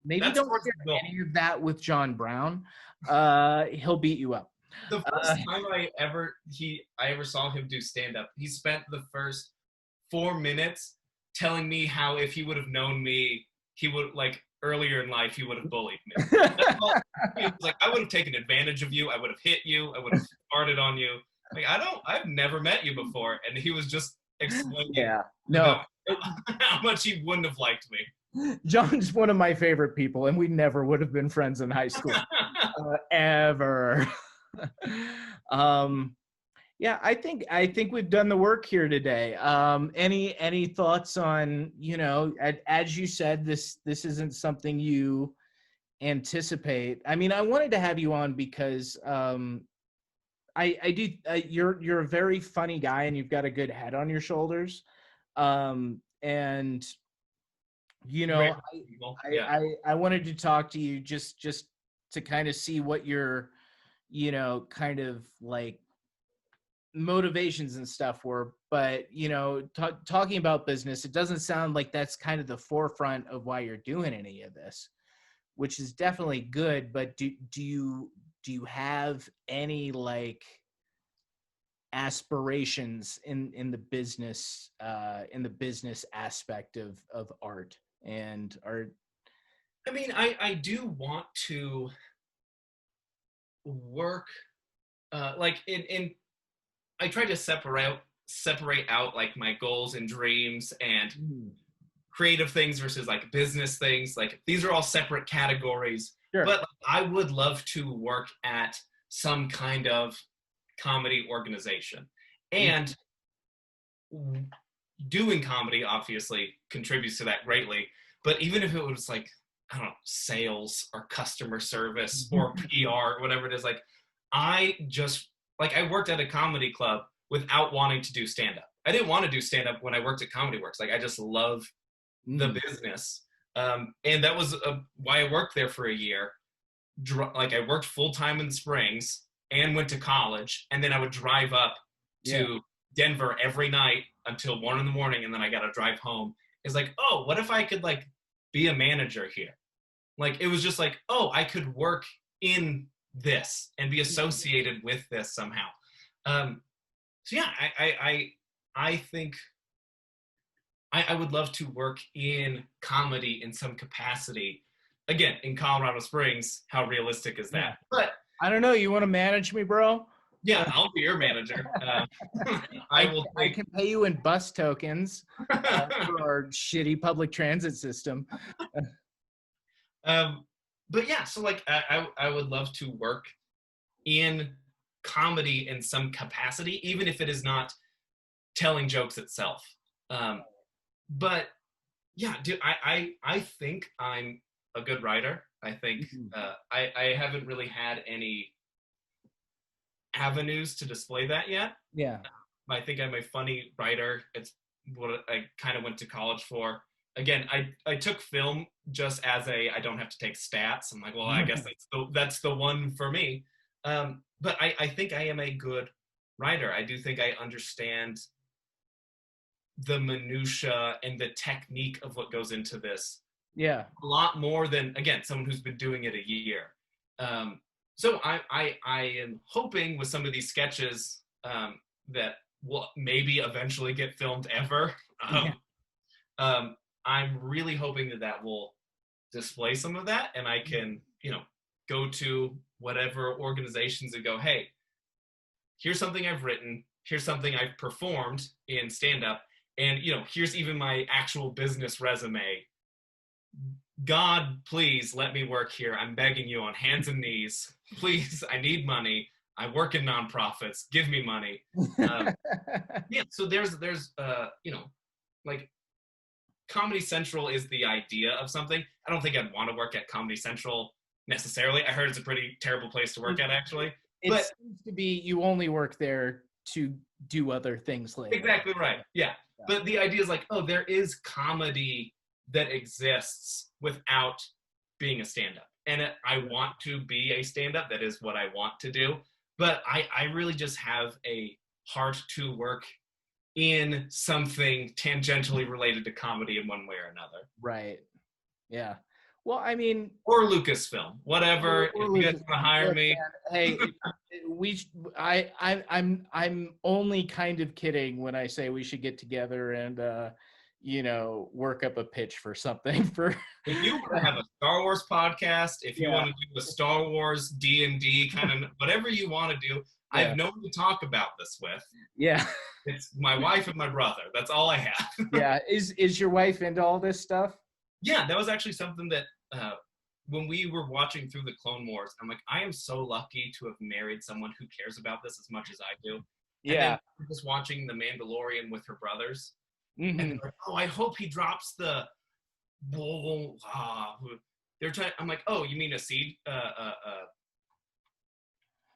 Maybe That's don't towards the share goal. any of that with John Brown. He'll beat you up. The first time I ever saw him do stand up, he spent the first 4 minutes telling me how, if he would have known me, he would, like, earlier in life, he would have bullied me. He was like, I would have taken advantage of you. I would have hit you. I would have farted on you. Like, I've never met you before. And he was just explaining Yeah. No. how much he wouldn't have liked me. John's one of my favorite people, and we never would have been friends in high school. Ever. Yeah, I think we've done the work here today. Any thoughts on, as you said, this isn't something you anticipate. I mean, I wanted to have you on because I do. You're a very funny guy, and you've got a good head on your shoulders. And I wanted to talk to you just to kind of see what your kind of like motivations and stuff were. But talking about business, it doesn't sound like that's kind of the forefront of why you're doing any of this, which is definitely good. But do you have any like aspirations in the business aspect of art and art? I mean, I do want to work like in I try to separate out like my goals and dreams and creative things versus like business things. Like, these are all separate categories. Sure. But I would love to work at some kind of comedy organization. And doing comedy obviously contributes to that greatly. But even if it was like, I don't know, sales or customer service or PR, whatever it is, like, I worked at a comedy club without wanting to do stand-up. I didn't want to do stand-up when I worked at Comedy Works. Like, I just love the business. And that was why I worked there for a year. Like I worked full time in the Springs and went to college, and then I would drive up to Denver every night until 1 a.m, and then I got to drive home. It's like, oh, what if I could like be a manager here? Like it was just like, oh, I could work in this and be associated with this somehow. So yeah, I think I would love to work in comedy in some capacity. Again, in Colorado Springs, how realistic is that? Yeah. But I don't know. You want to manage me, bro? yeah, I'll be your manager. I will. I can pay you in bus tokens for our shitty public transit system. But yeah, so like I would love to work in comedy in some capacity, even if it is not telling jokes itself. But yeah, dude, I think I'm a good writer. I think I haven't really had any avenues to display that yet. Yeah. I think I'm a funny writer. It's what I kind of went to college for. Again, I took film just as I don't have to take stats. I'm like, well, I guess that's the one for me. But I think I am a good writer. I do think I understand the minutia and the technique of what goes into this. Yeah. A lot more than, again, someone who's been doing it a year. So I am hoping with some of these sketches that will maybe eventually get filmed ever. I'm really hoping that will display some of that, and I can, go to whatever organizations and go, hey, here's something I've written, here's something I've performed in stand-up, and here's even my actual business resume. God, please let me work here. I'm begging you on hands and knees. Please, I need money. I work in nonprofits. Give me money. Yeah, so there's like Comedy Central is the idea of something. I don't think I'd want to work at Comedy Central necessarily. I heard it's a pretty terrible place to work at, actually. It seems to be you only work there to do other things later. Exactly right. Yeah. But the idea is like, oh, there is comedy that exists without being a stand-up. And I want to be a stand-up. That is what I want to do. But I really just have a heart to work in something tangentially related to comedy in one way or another. Right. Yeah. Well, I mean, or Lucasfilm, whatever. If you guys want to hire me, hey, I'm only kind of kidding when I say we should get together and work up a pitch for something. For if you want to have a Star Wars podcast, if you want to do a Star Wars D&D kind of whatever you want to do, I have no one to talk about this with. Yeah. It's my wife and my brother. That's all I have. Yeah. Is your wife into all this stuff? Yeah, that was actually something that when we were watching through the Clone Wars, I'm like, I am so lucky to have married someone who cares about this as much as I do. Yeah. And then just watching The Mandalorian with her brothers. Mm-hmm. And they're like, oh, I hope he drops the they're trying. I'm like, oh, you mean a seed,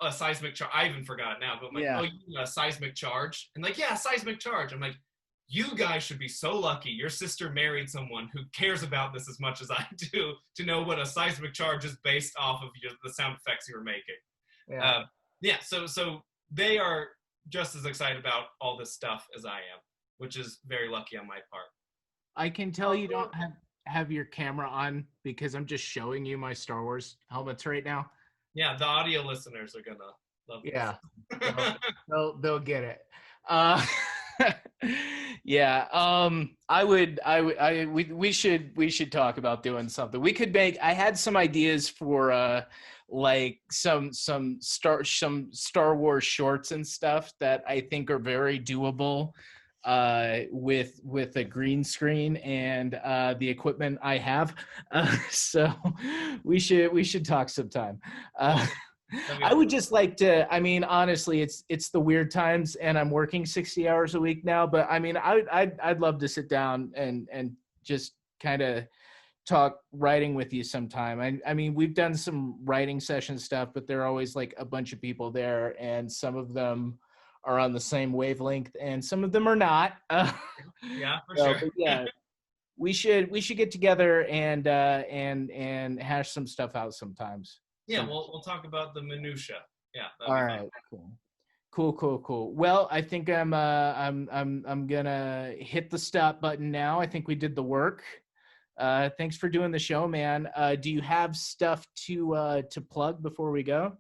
a seismic charge? I even forgot it now. But I'm like, oh, you mean a seismic charge? And like, yeah, seismic charge. I'm like, you guys should be so lucky your sister married someone who cares about this as much as I do to know what a seismic charge is based off of the sound effects you were making. Yeah. So they are just as excited about all this stuff as I am, which is very lucky on my part. I can tell you don't have your camera on because I'm just showing you my Star Wars helmets right now. Yeah, the audio listeners are gonna love this. Yeah, they'll get it. Yeah, we should talk about doing something. We could make. I had some ideas for like some Star Wars shorts and stuff that I think are very doable with a green screen and the equipment I have. So we should talk sometime. I would just like to, I mean, honestly, it's the weird times and I'm working 60 hours a week now, but I mean, I'd love to sit down and just kind of talk writing with you sometime. I mean, we've done some writing session stuff, but there are always like a bunch of people there and some of them are on the same wavelength and some of them are not. Yeah, for sure. Yeah. we should get together and hash some stuff out sometimes. Yeah, we'll talk about the minutia. Yeah. All right. Cool. Well, I think I'm gonna hit the stop button now. I think we did the work. Thanks for doing the show, man. Do you have stuff to plug before we go?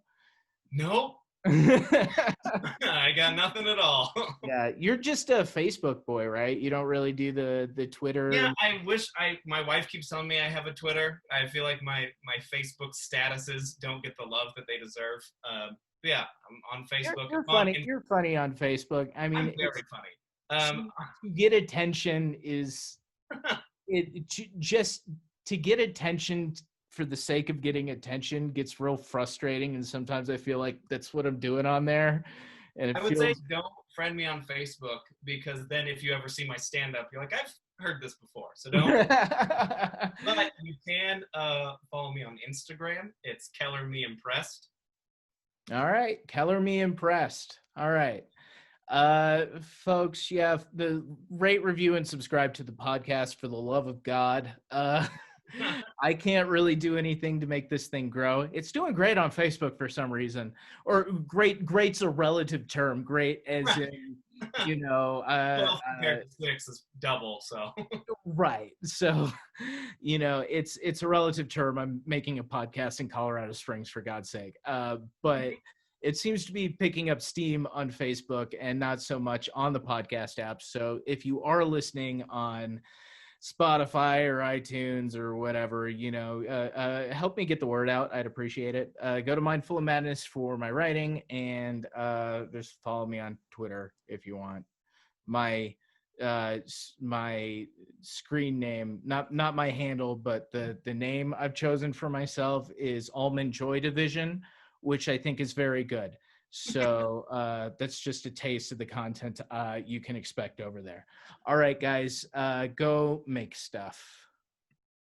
Nope. I got nothing at all. Yeah, you're just a Facebook boy, right? You don't really do the Twitter. Yeah, I wish my wife keeps telling me I have a Twitter. I feel like my Facebook statuses don't get the love that they deserve. Yeah, I'm on Facebook. You're funny. You're funny on Facebook. I mean, I'm very funny. To get attention is just to get attention for the sake of getting attention gets real frustrating, and sometimes I feel like that's what I'm doing on there. And I would say don't friend me on Facebook, because then if you ever see my stand-up, you're like, I've heard this before, so don't. But you can follow me on Instagram. It's Keller Me Impressed. All right, Keller Me Impressed. All right. Folks, yeah, the rate, review, and subscribe to the podcast for the love of God. I can't really do anything to make this thing grow. It's doing great on Facebook for some reason. Or great's a relative term. Great as in, you know, 12 compared to 6 is double, so. Right. So, you know, it's a relative term. I'm making a podcast in Colorado Springs, for God's sake. But it seems to be picking up steam on Facebook and not so much on the podcast app. So if you are listening on Spotify or iTunes or whatever, you know, help me get the word out. I'd appreciate it. Go to Mindful of Madness for my writing, and just follow me on Twitter if you want. My screen name, not my handle, but the name I've chosen for myself is Almond Joy Division, which I think is very good. So that's just a taste of the content you can expect over there. All right, guys, go make stuff.